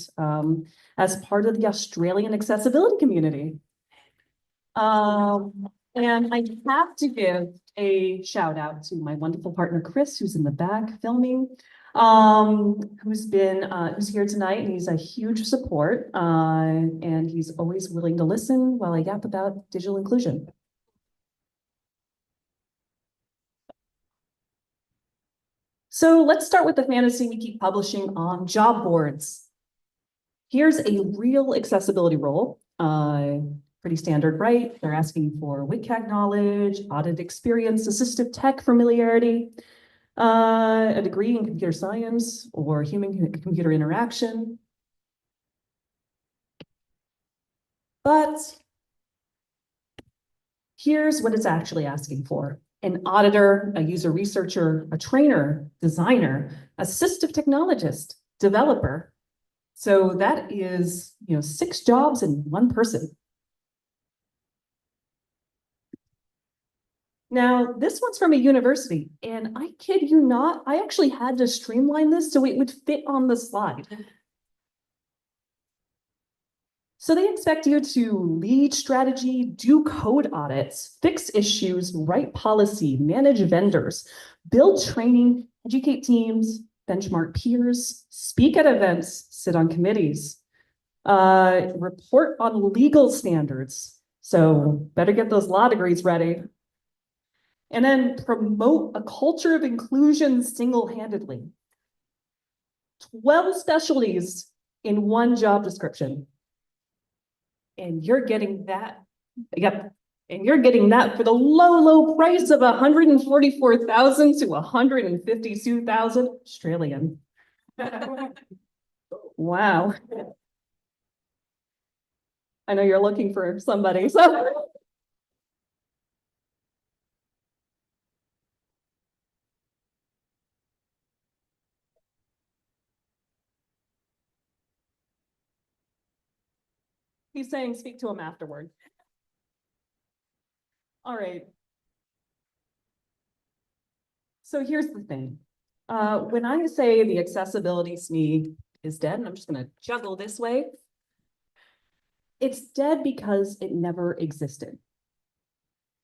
as part of the Australian accessibility community. And I have to give a shout out to my wonderful partner, Chris, who's in the back filming, who's here tonight, and he's a huge support, and he's always willing to listen while I yap about digital inclusion. So let's start with the fantasy we keep publishing on job boards. Here's a real accessibility role. Pretty standard, right? They're asking for WCAG knowledge, audit experience, assistive tech familiarity, a degree in computer science or human-computer interaction. But here's what it's actually asking for. An auditor, a user researcher, a trainer, designer, assistive technologist, developer. So that is, 6 jobs in one person. Now, this one's from a university, and I kid you not, I actually had to streamline this so it would fit on the slide. So they expect you to lead strategy, do code audits, fix issues, write policy, manage vendors, build training, educate teams, benchmark peers, speak at events, sit on committees, report on legal standards. So better get those law degrees ready. And then promote a culture of inclusion single-handedly. 12 specialties in one job description. And you're getting that, yep. And you're getting that for the low price of 144,000 to 152,000 Australian. Wow. I know you're looking for somebody, so. He's saying speak to him afterward. All right. So here's the thing. When I say the accessibility SME is dead, and I'm just going to juggle this way, it's dead because it never existed.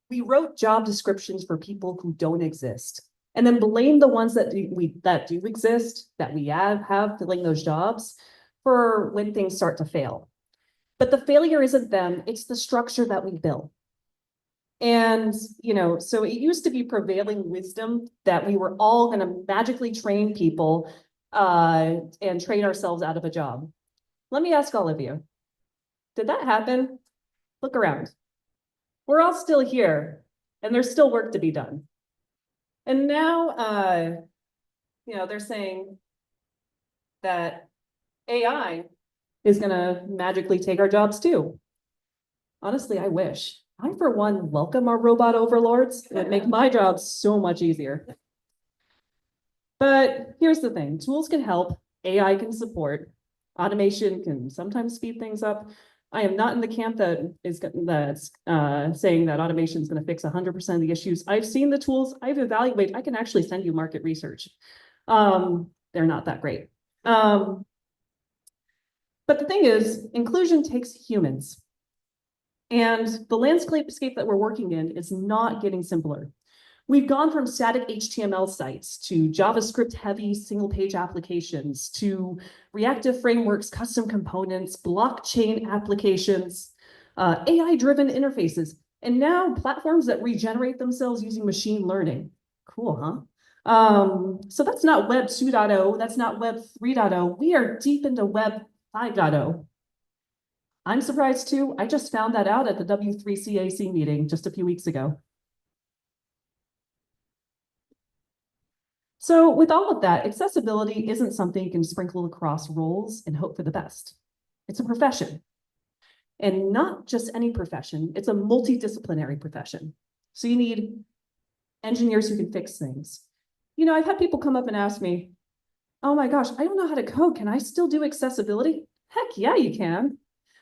We wrote job descriptions for people who don't exist, and then blame the ones that do exist, that we have filling those jobs, for when things start to fail. But the failure isn't them, it's the structure that we built. And, so it used to be prevailing wisdom that we were all going to magically train people and train ourselves out of a job. Let me ask all of you, did that happen? Look around. We're all still here, and there's still work to be done. And now, they're saying that AI is going to magically take our jobs too. Honestly, I wish. I, for one, welcome our robot overlords. It would make my job so much easier. But here's the thing. Tools can help. AI can support. Automation can sometimes speed things up. I am not in the camp that's saying that automation is going to fix 100% of the issues. I've seen the tools. I've evaluated. I can actually send you market research. They're not that great. But the thing is, inclusion takes humans. And the landscape that we're working in is not getting simpler. We've gone from static HTML sites to JavaScript-heavy single-page applications to reactive frameworks, custom components, blockchain applications, AI-driven interfaces, and now platforms that regenerate themselves using machine learning. Cool, huh? So that's not Web 2.0, that's not Web 3.0. We are deep into Web 5.0. I'm surprised too. I just found that out at the W3CAC meeting just a few weeks ago. So with all of that, accessibility isn't something you can sprinkle across roles and hope for the best. It's a profession. And not just any profession, it's a multidisciplinary profession. So you need engineers who can fix things. You know, I've had people come up and ask me, oh my gosh, I don't know how to code. Can I still do accessibility? Heck yeah, you can.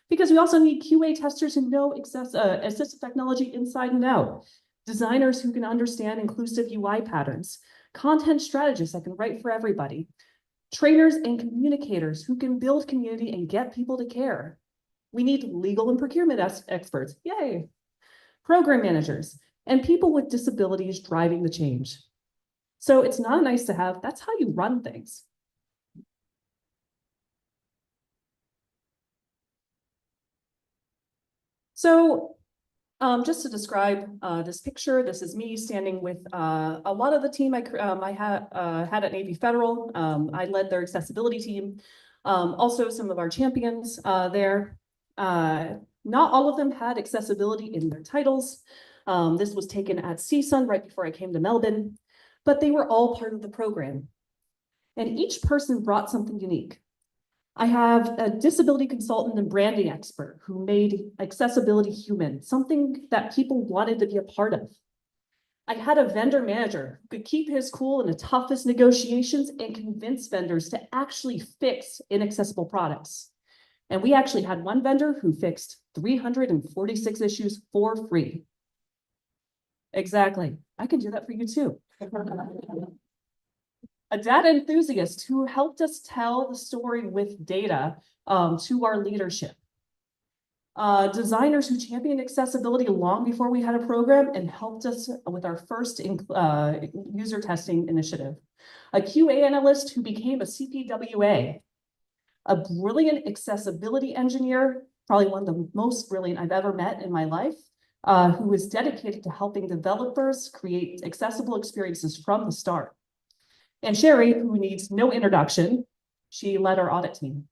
Because we also need QA testers who know assistive technology inside and out. Designers who can understand inclusive UI patterns. Content strategists that can write for everybody. Trainers and communicators who can build community and get people to care. We need legal and procurement experts, yay. Program managers, and people with disabilities driving the change. So it's not nice to have, that's how you run things. So just to describe this picture, this is me standing with a lot of the team I had at Navy Federal. I led their accessibility team. Also some of our champions there. Not all of them had accessibility in their titles. This was taken at CSUN right before I came to Melbourne, but they were all part of the program. And each person brought something unique. I have a disability consultant and branding expert who made accessibility human, something that people wanted to be a part of. I had a vendor manager who could keep his cool in the toughest negotiations and convince vendors to actually fix inaccessible products. And we actually had one vendor who fixed 346 issues for free. Exactly. I can do that for you too. A data enthusiast who helped us tell the story with data to our leadership. Designers who championed accessibility long before we had a program and helped us with our first user testing initiative. A QA analyst who became a CPWA. A brilliant accessibility engineer, probably one of the most brilliant I've ever met in my life, who was dedicated to helping developers create accessible experiences from the start. And Sherry, who needs no introduction, she led our audit team.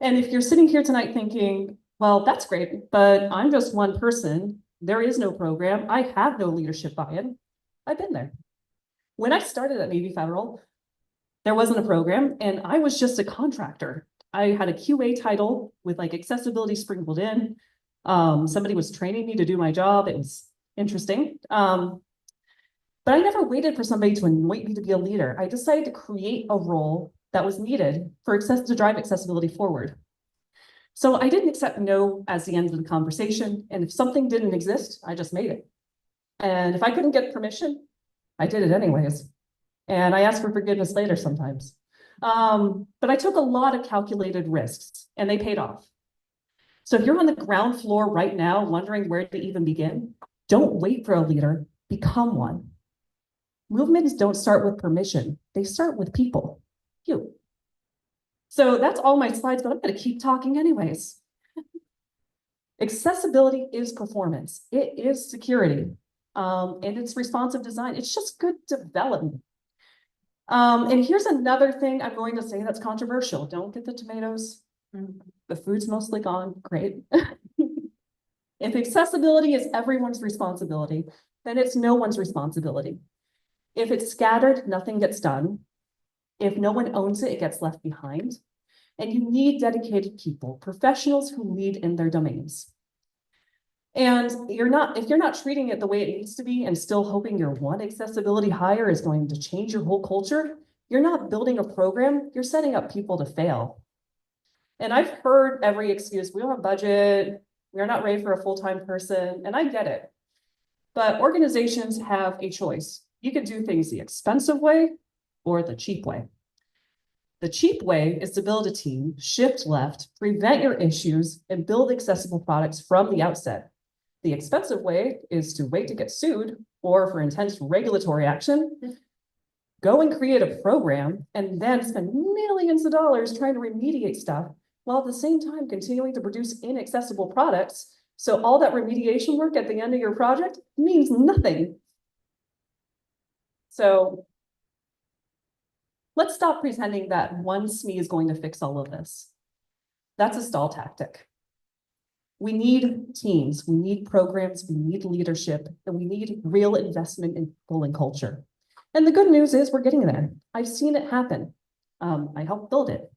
And if you're sitting here tonight thinking, well, that's great, but I'm just one person, there is no program, I have no leadership buy-in, I've been there. When I started at Navy Federal, there wasn't a program and I was just a contractor. I had a QA title with like accessibility sprinkled in. Somebody was training me to do my job. It was interesting. But I never waited for somebody to anoint me to be a leader. I decided to create a role that was needed for to drive accessibility forward. So I didn't accept no as the end of the conversation. And if something didn't exist, I just made it. And if I couldn't get permission, I did it anyways. And I asked for forgiveness later sometimes. But I took a lot of calculated risks and they paid off. So if you're on the ground floor right now, wondering where to even begin, don't wait for a leader, become one. Movements don't start with permission. They start with people, you. So that's all my slides, but I'm gonna keep talking anyways. Accessibility is performance. It is security. And it's responsive design. It's just good development. And here's another thing I'm going to say that's controversial. Don't get the tomatoes. The food's mostly gone, great. If accessibility is everyone's responsibility, then it's no one's responsibility. If it's scattered, nothing gets done. If no one owns it, it gets left behind. And you need dedicated people, professionals who lead in their domains. And if you're not treating it the way it needs to be and still hoping your one accessibility hire is going to change your whole culture, you're not building a program, you're setting up people to fail. And I've heard every excuse, we don't have budget, we're not ready for a full-time person, and I get it. But organizations have a choice. You can do things the expensive way or the cheap way. The cheap way is to build a team, shift left, prevent your issues, and build accessible products from the outset. The expensive way is to wait to get sued or for intense regulatory action, go and create a program, and then spend millions of dollars trying to remediate stuff, while at the same time continuing to produce inaccessible products. So all that remediation work at the end of your project means nothing. So let's stop pretending that one SME is going to fix all of this. That's a stall tactic. We need teams, we need programs, we need leadership, and we need real investment in people and culture. And the good news is we're getting there. I've seen it happen. I helped build it.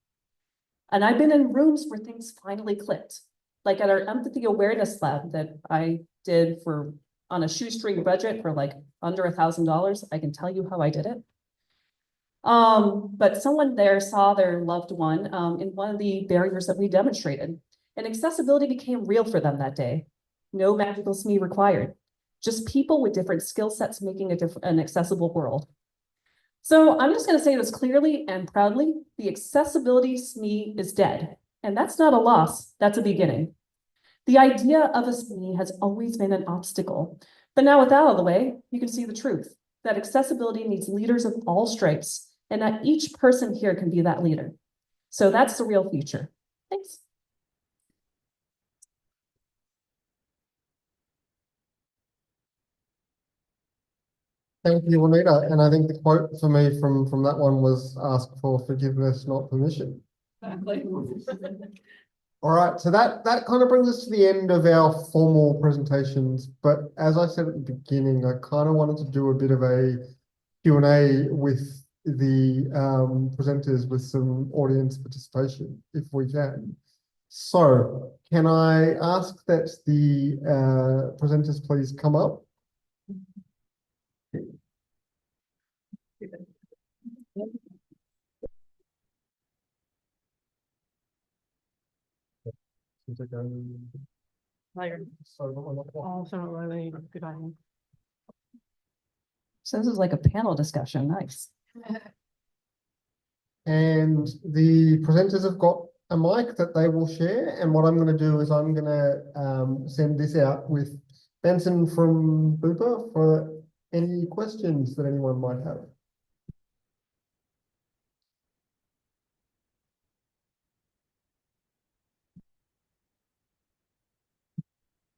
And I've been in rooms where things finally clicked. Like at our empathy awareness lab that I did on a shoestring budget for like under $1,000. I can tell you how I did it. But someone there saw their loved one in one of the barriers that we demonstrated. And accessibility became real for them that day. No magical SME required. Just people with different skill sets making an accessible world. So I'm just going to say this clearly and proudly. The accessibility SME is dead. And that's not a loss, that's a beginning. The idea of a SME has always been an obstacle. But now with that out of the way, you can see the truth. That accessibility needs leaders of all stripes, and that each person here can be that leader. So that's the real future. Thanks.
Thank you, Juanita. And I think the quote for me from that one was ask for forgiveness, not permission.
Exactly.
All right, so that kind of brings us to the end of our formal presentations. But as I said at the beginning, I kind of wanted to do a bit of a Q&A with the presenters with some audience participation, if we can. So can I ask that the presenters please come up?
Good idea.
So this is like a panel discussion, nice.
And the presenters have got a mic that they will share. And what I'm going to do is I'm going to send this out with Benson from Bupa for any questions that anyone might have.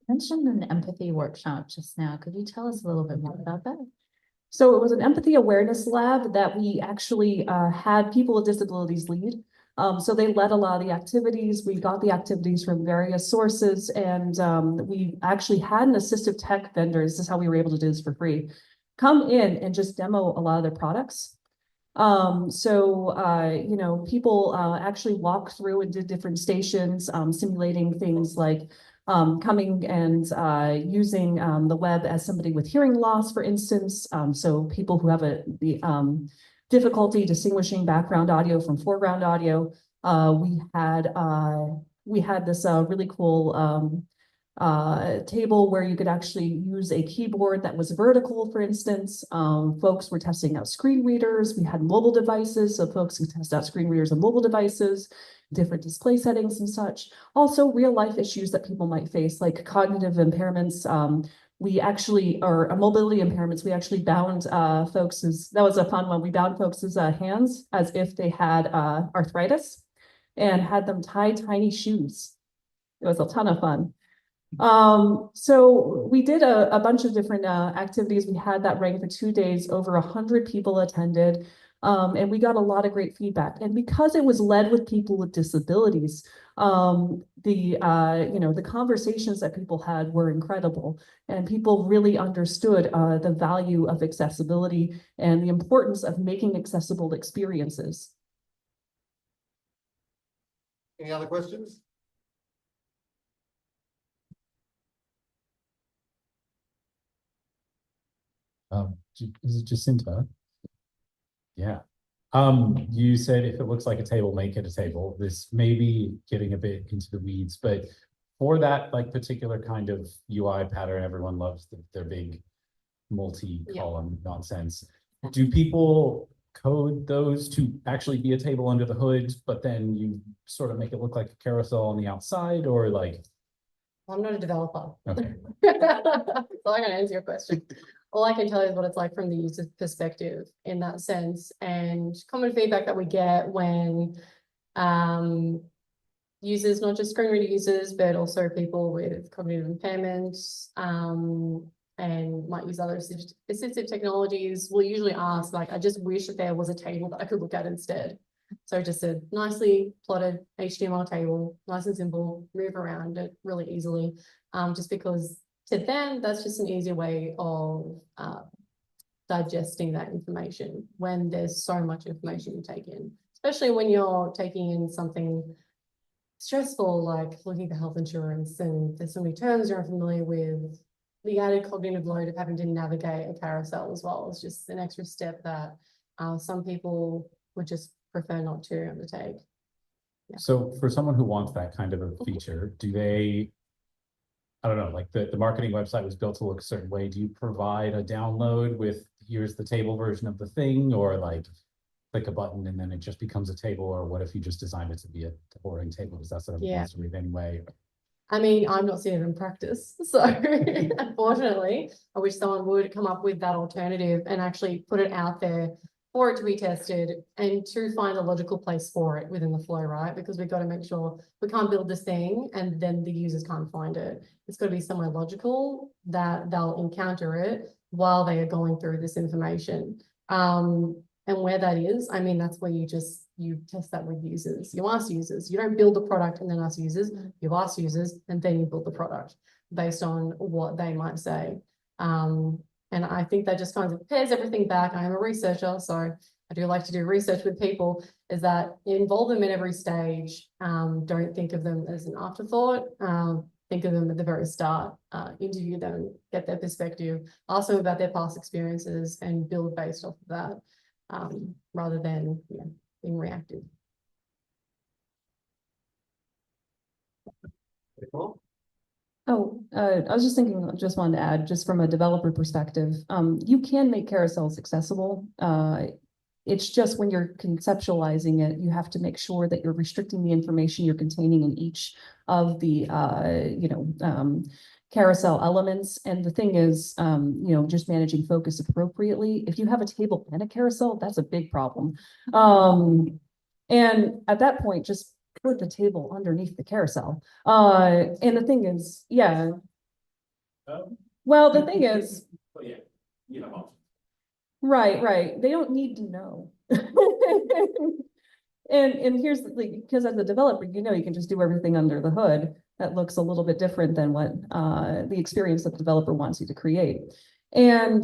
Mentioned an empathy workshop just now. Could you tell us a little bit more about that?
So it was an empathy awareness lab that we actually had people with disabilities lead. So they led a lot of the activities. We got the activities from various sources, and we actually had an assistive tech vendor. This is how we were able to do this for free. Come in and just demo a lot of their products. You know, people actually walked through and did different stations, simulating things like coming and using the web as somebody with hearing loss, for instance. So people who have the difficulty distinguishing background audio from foreground audio. We had this really cool table where you could actually use a keyboard that was vertical, for instance. Folks were testing out screen readers. We had mobile devices, so folks could test out screen readers on mobile devices, different display settings and such. Also real life issues that people might face, like cognitive impairments. We actually, or mobility impairments, we actually bound folks's, that was a fun one. We bound folks's hands as if they had arthritis and had them tie tiny shoes. It was a ton of fun. So we did a bunch of different activities. We had that running for 2 days, over 100 people attended, and we got a lot of great feedback. And because it was led with people with disabilities, the conversations that people had were incredible, and people really understood the value of accessibility and the importance of making accessible experiences.
Any other questions?
Is it Jacinta? Yeah. You said if it looks like a table, make it a table. This may be getting a bit into the weeds, but for that like particular kind of UI pattern, everyone loves their big multi-column nonsense. Do people code those to actually be a table under the hood, but then you sort of make it look like a carousel on the outside, or like?
I'm not a developer.
Okay.
So I'm gonna answer your question. All I can tell you is what it's like from the user's perspective in that sense, and common feedback that we get when users, not just screen reader users, but also people with cognitive impairments, and might use other assistive technologies, will usually ask, like, I just wish that there was a table that I could look at instead. So just a nicely plotted HTML table, nice and simple, move around it really easily. Just because to them, that's just an easier way of digesting that information when there's so much information to take in, especially when you're taking in something stressful, like looking for health insurance, and there's so many terms you're unfamiliar with. The added cognitive load of having to navigate a carousel as well is just an extra step that some people would just prefer not to undertake.
So for someone who wants that kind of a feature, do they, I don't know, like the marketing website was built to look a certain way. Do you provide a download with, here's the table version of the thing, or like click a button and then it just becomes a table? Or what if you just designed it to be a boring table? Because that's what everyone wants to read anyway.
I mean, I'm not seeing it in practice, so unfortunately, I wish someone would come up with that alternative and actually put it out there for it to be tested and to find a logical place for it within the flow, right? Because we've got to make sure we can't build this thing and then the users can't find it. It's got to be somewhere logical that they'll encounter it while they are going through this information. And where that is, I mean, that's where you test that with users. You ask users, you don't build the product and then ask users, you ask users and then you build the product based on what they might say. And I think that just kind of pairs everything back. I am a researcher, so I do like to do research with people, is that involve them in every stage. Don't think of them as an afterthought. Think of them at the very start, interview them, get their perspective, ask them about their past experiences and build based off of that. Rather than being reactive.
Oh, I was just thinking, just wanted to add, just from a developer perspective, you can make carousels accessible. It's just when you're conceptualizing it, you have to make sure that you're restricting the information you're containing in each of the, carousel elements. And the thing is, just managing focus appropriately. If you have a table and a carousel, that's a big problem. And at that point, just put the table underneath the carousel. And the thing is, well, the thing is, right. They don't need to know. And here's the thing, because as a developer, you can just do everything under the hood. That looks a little bit different than what the experience that the developer wants you to create. And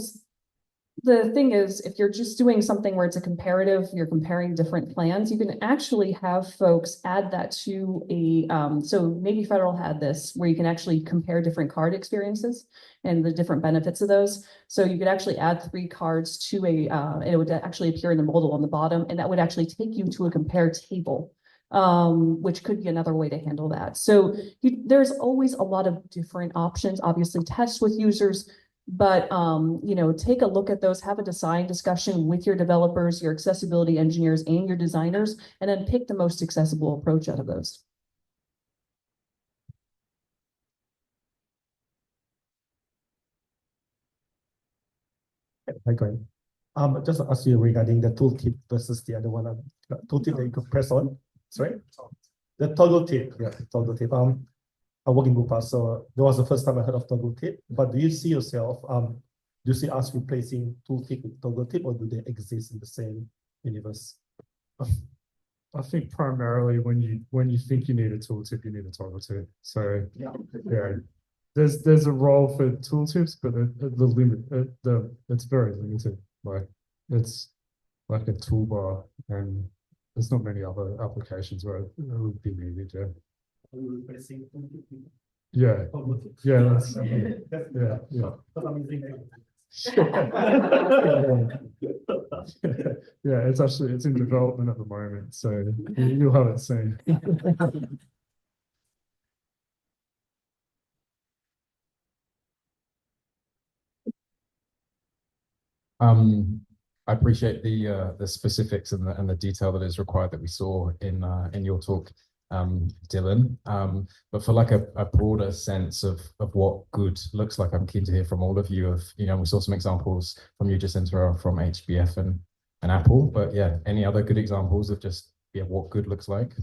the thing is, if you're just doing something where it's a comparative, you're comparing different plans, you can actually have folks add that to a, so Navy Federal had this, where you can actually compare different card experiences and the different benefits of those. So you could actually add 3 cards to and it would actually appear in the modal on the bottom, and that would actually take you to a compare table, which could be another way to handle that. So there's always a lot of different options, obviously test with users, but, take a look at those, have a design discussion with your developers, your accessibility engineers, and your designers, and then pick the most accessible approach out of those.
Hi, Glenn. Just ask you regarding the tooltip versus the other one. Tooltip that you could press on, sorry? The toggle tip, toggle tip. I work in Bupa, so that was the first time I heard of toggle tip. But do you see yourself, do you see us replacing tooltip with toggle tip, or do they exist in the same universe?
I think primarily when you think you need a tooltip, you need a toggle tip. So yeah, there's a role for tooltips, but the limit, it's very limited. Like it's like a toolbar, and there's not many other applications where it would be needed. Yeah, that's it's in development at the moment, so you'll have it soon.
I appreciate the specifics and the detail that is required that we saw in your talk, Dylan. But for like a broader sense of what good looks like, I'm keen to hear from all of you. We saw some examples from you, Jacinta, from HBF and Apple. But yeah, any other good examples of just what good looks like?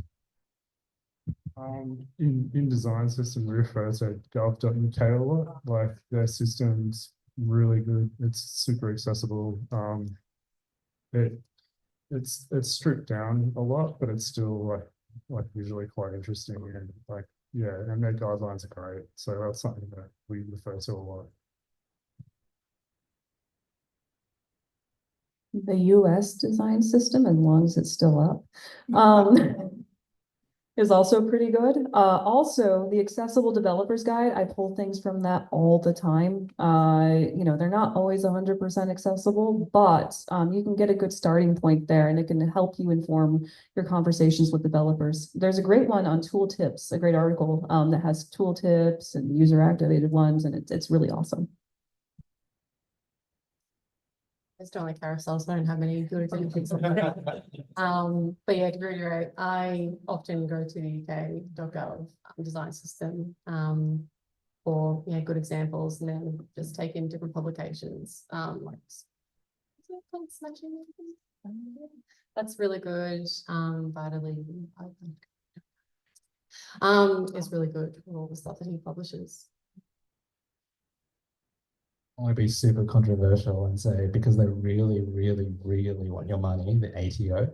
In design system, we refer to gov.uk a lot. Like their systems really good. It's super accessible. It's stripped down a lot, but it's still like visually quite interesting and like, yeah, and their guidelines are great. So that's something that we refer to a lot.
The US design system, as long as it's still up, is also pretty good. Also, the Accessible Developers Guide, I pull things from that all the time. You know, they're not always 100% accessible, but you can get a good starting point there, and it can help you inform your conversations with developers. There's a great one on tooltips, a great article that has tooltips and user-activated ones, and it's really awesome.
I just don't like carousels. I don't have many good examples. But yeah, to reiterate, I often go to the UK.gov design system for good examples, and then just take in different publications. Like is it called Smashing? That's really good. Vitally, is really good for all the stuff that he publishes.
I want to be super controversial and say because they really, really, really want your money, the ATO.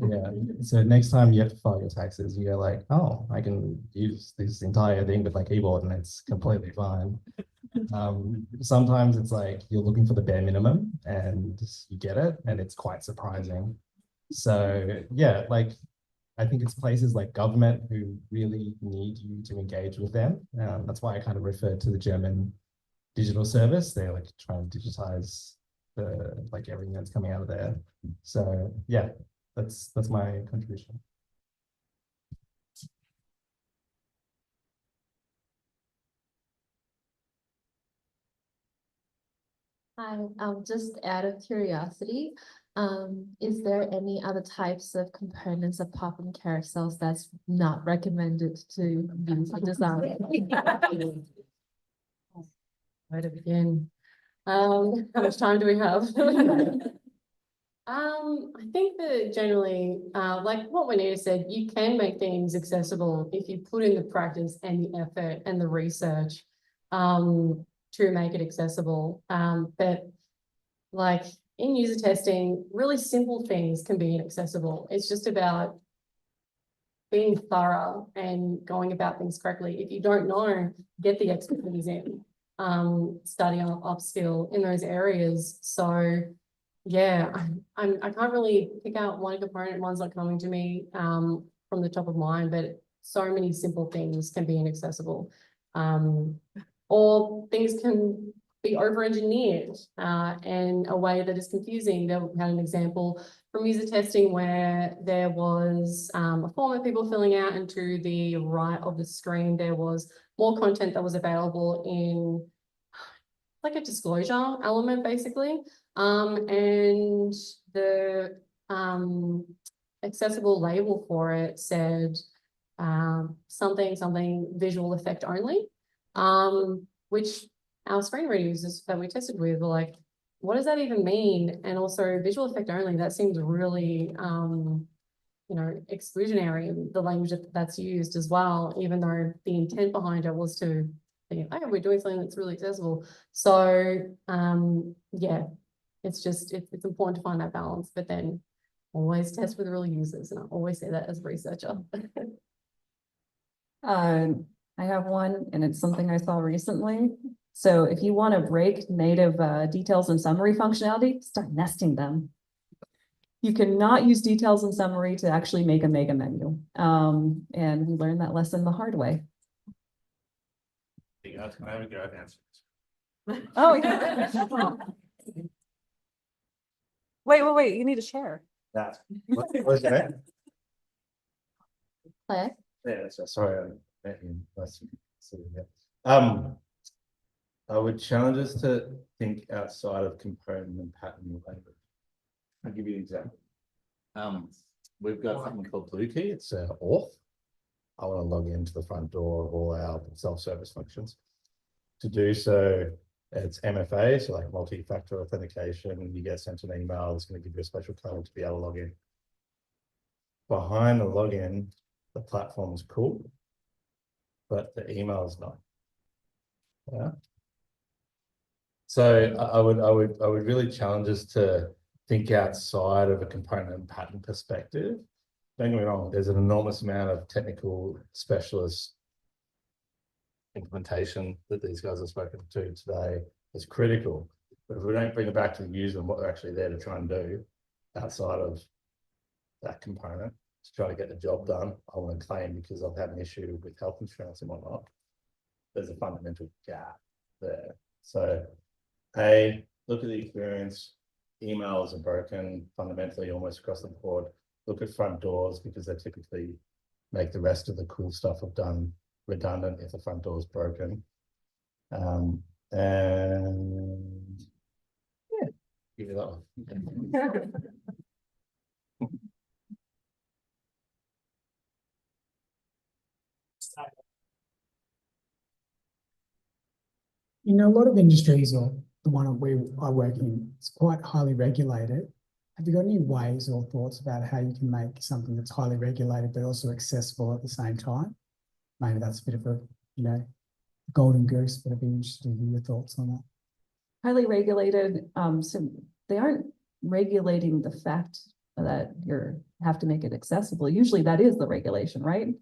Yeah. So next time you have to file your taxes, you're like, oh, I can use this entire thing with my keyboard and it's completely fine. Sometimes it's like you're looking for the bare minimum and you get it, and it's quite surprising. So yeah, like I think it's places like government who really need you to engage with them. That's why I kind of referred to the German digital service. They're like trying to digitize the like everything that's coming out of there. So yeah, that's my contribution.
Hi, just out of curiosity, is there any other types of components of pop-in carousels that's not recommended to use for design?
Where to begin? How much time do we have? I think that generally, like what Juanita said, you can make things accessible if you put in the practice and the effort and the research to make it accessible. But like in user testing, really simple things can be inaccessible. It's just about being thorough and going about things correctly. If you don't know, get the expertise in, study upskill in those areas. So yeah, I can't really pick out one component. One's not coming to me from the top of mind, but so many simple things can be inaccessible, or things can be over-engineered in a way that is confusing. They had an example from user testing where there was a form of people filling out, and to the right of the screen there was more content that was available in like a disclosure element, basically. And the accessible label for it said something visual effect only, which our screen reader users that we tested with were like, what does that even mean? And also visual effect only, that seems really exclusionary in the language that's used as well, even though the intent behind it was to think, oh, we're doing something that's really accessible. So yeah, it's important to find that balance, but then always test with real users. And I always say that as a researcher.
I have one, and it's something I saw recently. So if you want to break native details and summary functionality, start nesting them. You cannot use details and summary to actually make a mega menu. And we learned that lesson the hard way.
Can I have a go at answers?
Oh, yeah. Wait, you need to share.
That. What's your name?
Claire?
Yeah, sorry, I met you last week. So, yeah. I would challenge us to think outside of component and pattern language. I'll give you an example. We've got something called Blue Key. It's auth. I want to log into the front door of all our self-service functions. To do so, it's MFA, so like multi-factor authentication. You get sent an email that's going to give you a special code to be able to log in. Behind the login, the platform is cool, but the email is not. Yeah. So I would really challenge us to think outside of a component and pattern perspective. Don't get me wrong, there's an enormous amount of technical specialist implementation that these guys have spoken to today is critical. But if we don't bring it back to the user and what they're actually there to try and do outside of that component to try to get the job done, I want to claim because I've had an issue with health insurance and whatnot. There's a fundamental gap there. So, look at the experience. Emails are broken fundamentally almost across the board. Look at front doors because they typically make the rest of the cool stuff I've done redundant if the front door is broken. And yeah, give you that one.
You know, a lot of industries, or the one I work in, it's quite highly regulated. Have you got any ways or thoughts about how you can make something that's highly regulated but also accessible at the same time? Maybe that's a bit of a, golden goose, but I'd be interested to hear your thoughts on that.
Highly regulated, so they aren't regulating the fact that you have to make it accessible. Usually that is the regulation, right?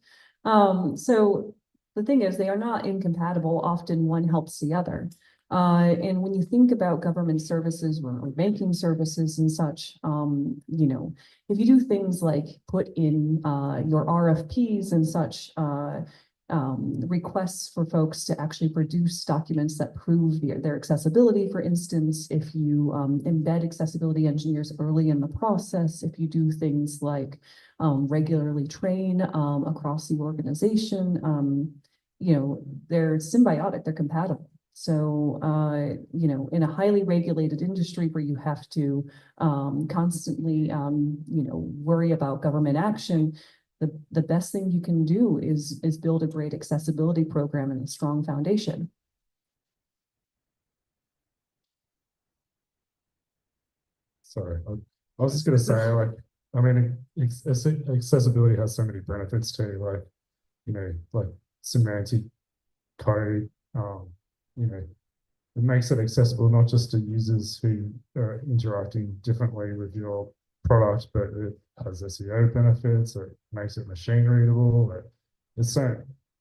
So the thing is, they are not incompatible. Often one helps the other. And when you think about government services or banking services and such, if you do things like put in your RFPs and such, requests for folks to actually produce documents that prove their accessibility, for instance, if you embed accessibility engineers early in the process, if you do things like regularly train across the organization, they're symbiotic, they're compatible. So, in a highly regulated industry where you have to constantly, worry about government action, the best thing you can do is build a great accessibility program and a strong foundation.
Sorry, I was just going to say, like, I mean, accessibility has so many benefits too, like semantic code, it makes it accessible not just to users who are interacting differently with your product, but it has SEO benefits, it makes it machine readable. It's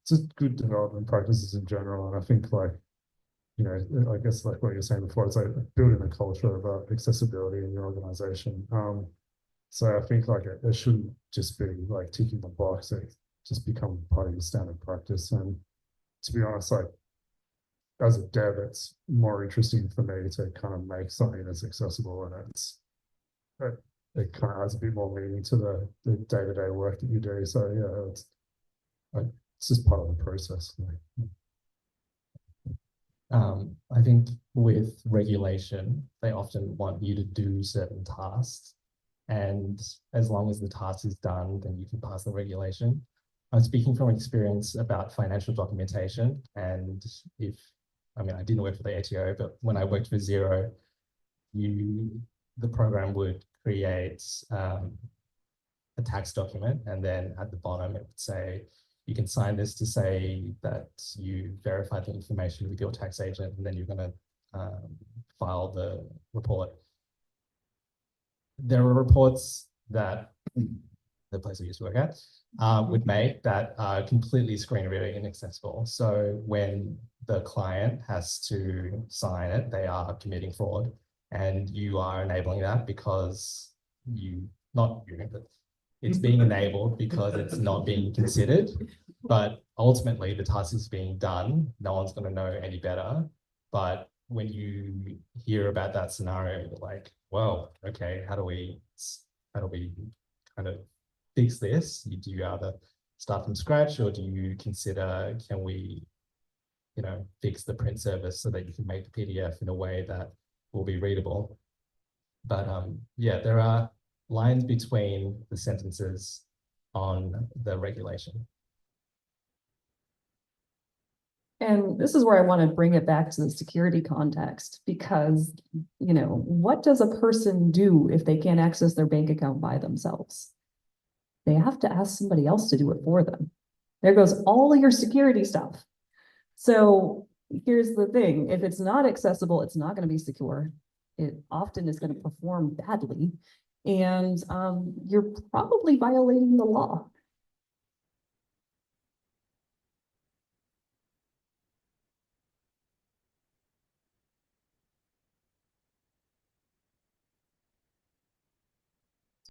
just good development practices in general. And I think I guess like what you're saying before, it's like building a culture of accessibility in your organization. So I think it shouldn't just be like ticking the box, it just become part of your standard practice. And to be honest, as a dev, it's more interesting for me to kind of make something that's accessible, and it kind of adds a bit more meaning to the day-to-day work that you do. So yeah, it's just part of the process.
I think with regulation, they often want you to do certain tasks, and as long as the task is done, then you can pass the regulation. I'm speaking from experience about financial documentation, and I didn't work for the ATO, but when I worked for Xero, the program would create a tax document, and then at the bottom it would say, you can sign this to say that you verified the information with your tax agent, and then you're going to file the report. There are reports that the place I used to work at would make that are completely screen reader inaccessible. So when the client has to sign it, they are committing fraud, and you are enabling that because it's being enabled because it's not being considered. But ultimately the task is being done. No one's going to know any better. But when you hear about that scenario, you're like, well, okay, how do we kind of fix this? Do you either start from scratch, or do you consider, can we, fix the print service so that you can make the PDF in a way that will be readable? But yeah, there are lines between the sentences on the regulation.
And this is where I want to bring it back to the security context, because, what does a person do if they can't access their bank account by themselves? They have to ask somebody else to do it for them. There goes all of your security stuff. So here's the thing, if it's not accessible, it's not gonna be secure. It often is gonna perform badly, and you're probably violating the law.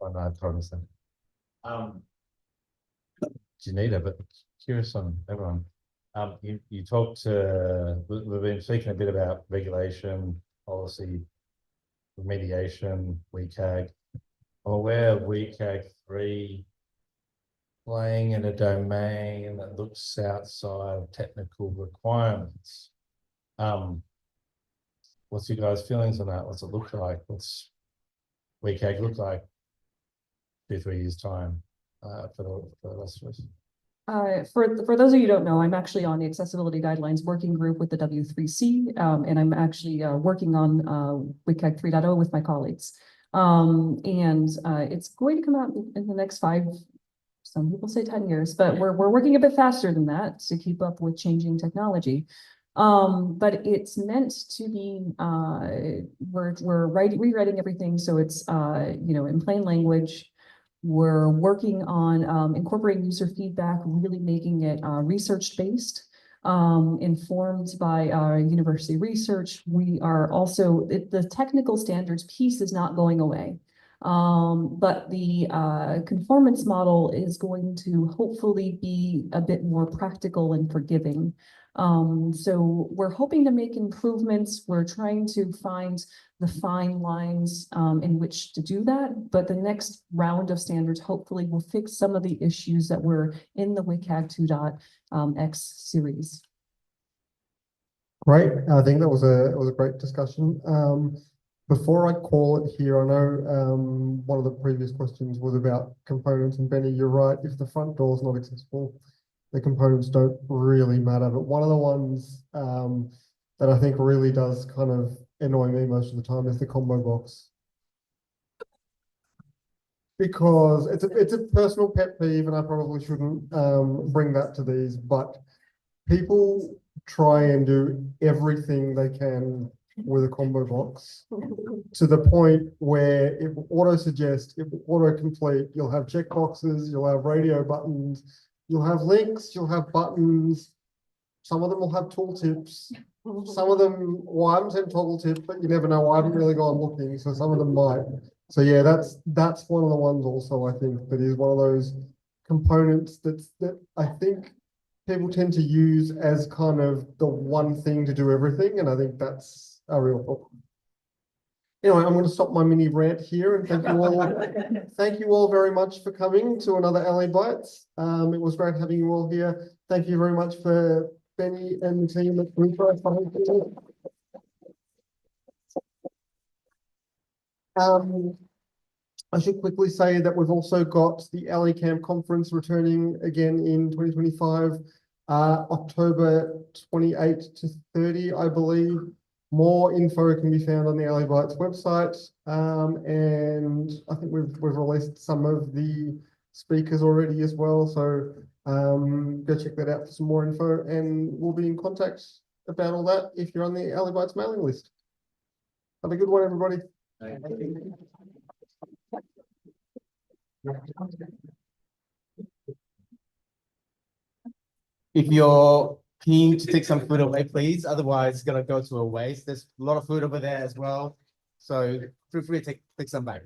I know, I promise them. Janita, but curious on everyone. You talked, we've been speaking a bit about regulation, policy, remediation, WCAG. I'm aware of WCAG 3 playing in a domain that looks outside of technical requirements. What's your guys' feelings on that? What's it look like? What's WCAG look like 2-3 years time for the rest of us?
For those of you who don't know, I'm actually on the accessibility guidelines working group with the W3C, and I'm actually working on WCAG 3.0 with my colleagues. It's going to come out in the next 5, some people say 10 years, but we're working a bit faster than that to keep up with changing technology. But it's meant to be, we're rewriting everything so it's in plain language. We're working on incorporating user feedback, really making it research-based, informed by university research. We are also, the technical standards piece is not going away. But the conformance model is going to hopefully be a bit more practical and forgiving. So we're hoping to make improvements. We're trying to find the fine lines in which to do that. But the next round of standards hopefully will fix some of the issues that were in the WCAG 2.x series.
Great. I think that was a great discussion. Before I call it here, I know one of the previous questions was about components, and Benny, you're right. If the front door is not accessible, the components don't really matter. But one of the ones that I think really does kind of annoy me most of the time is the combo box. Because it's a personal pet peeve, and I probably shouldn't bring that to these, but people try and do everything they can with a combo box to the point where it will auto-suggest, it will auto-complete, you'll have checkboxes, you'll have radio buttons, you'll have links, you'll have buttons, some of them will have tooltips, some of them, well, I haven't said toggle tip, but you never know, I haven't really gone looking, so some of them might. So yeah, that's one of the ones also, I think, that is one of those components that I think people tend to use as kind of the one thing to do everything, and I think that's a real problem. Anyway, I'm going to stop my mini rant here, and thank you all very much for coming to another LA Bytes. It was great having you all here. Thank you very much for Benny and the team at Blueprint. I should quickly say that we've also got the LA Camp conference returning again in 2025, October 28 to 30, I believe. More info can be found on the LA Bytes website, and I think we've released some of the speakers already as well. So go check that out for some more info, and we'll be in contact about all that if you're on the LA Bytes mailing list. Have a good one, everybody.
If you're keen to take some food away, please. Otherwise, it's gonna go to a waste. There's a lot of food over there as well. So feel free to take some back.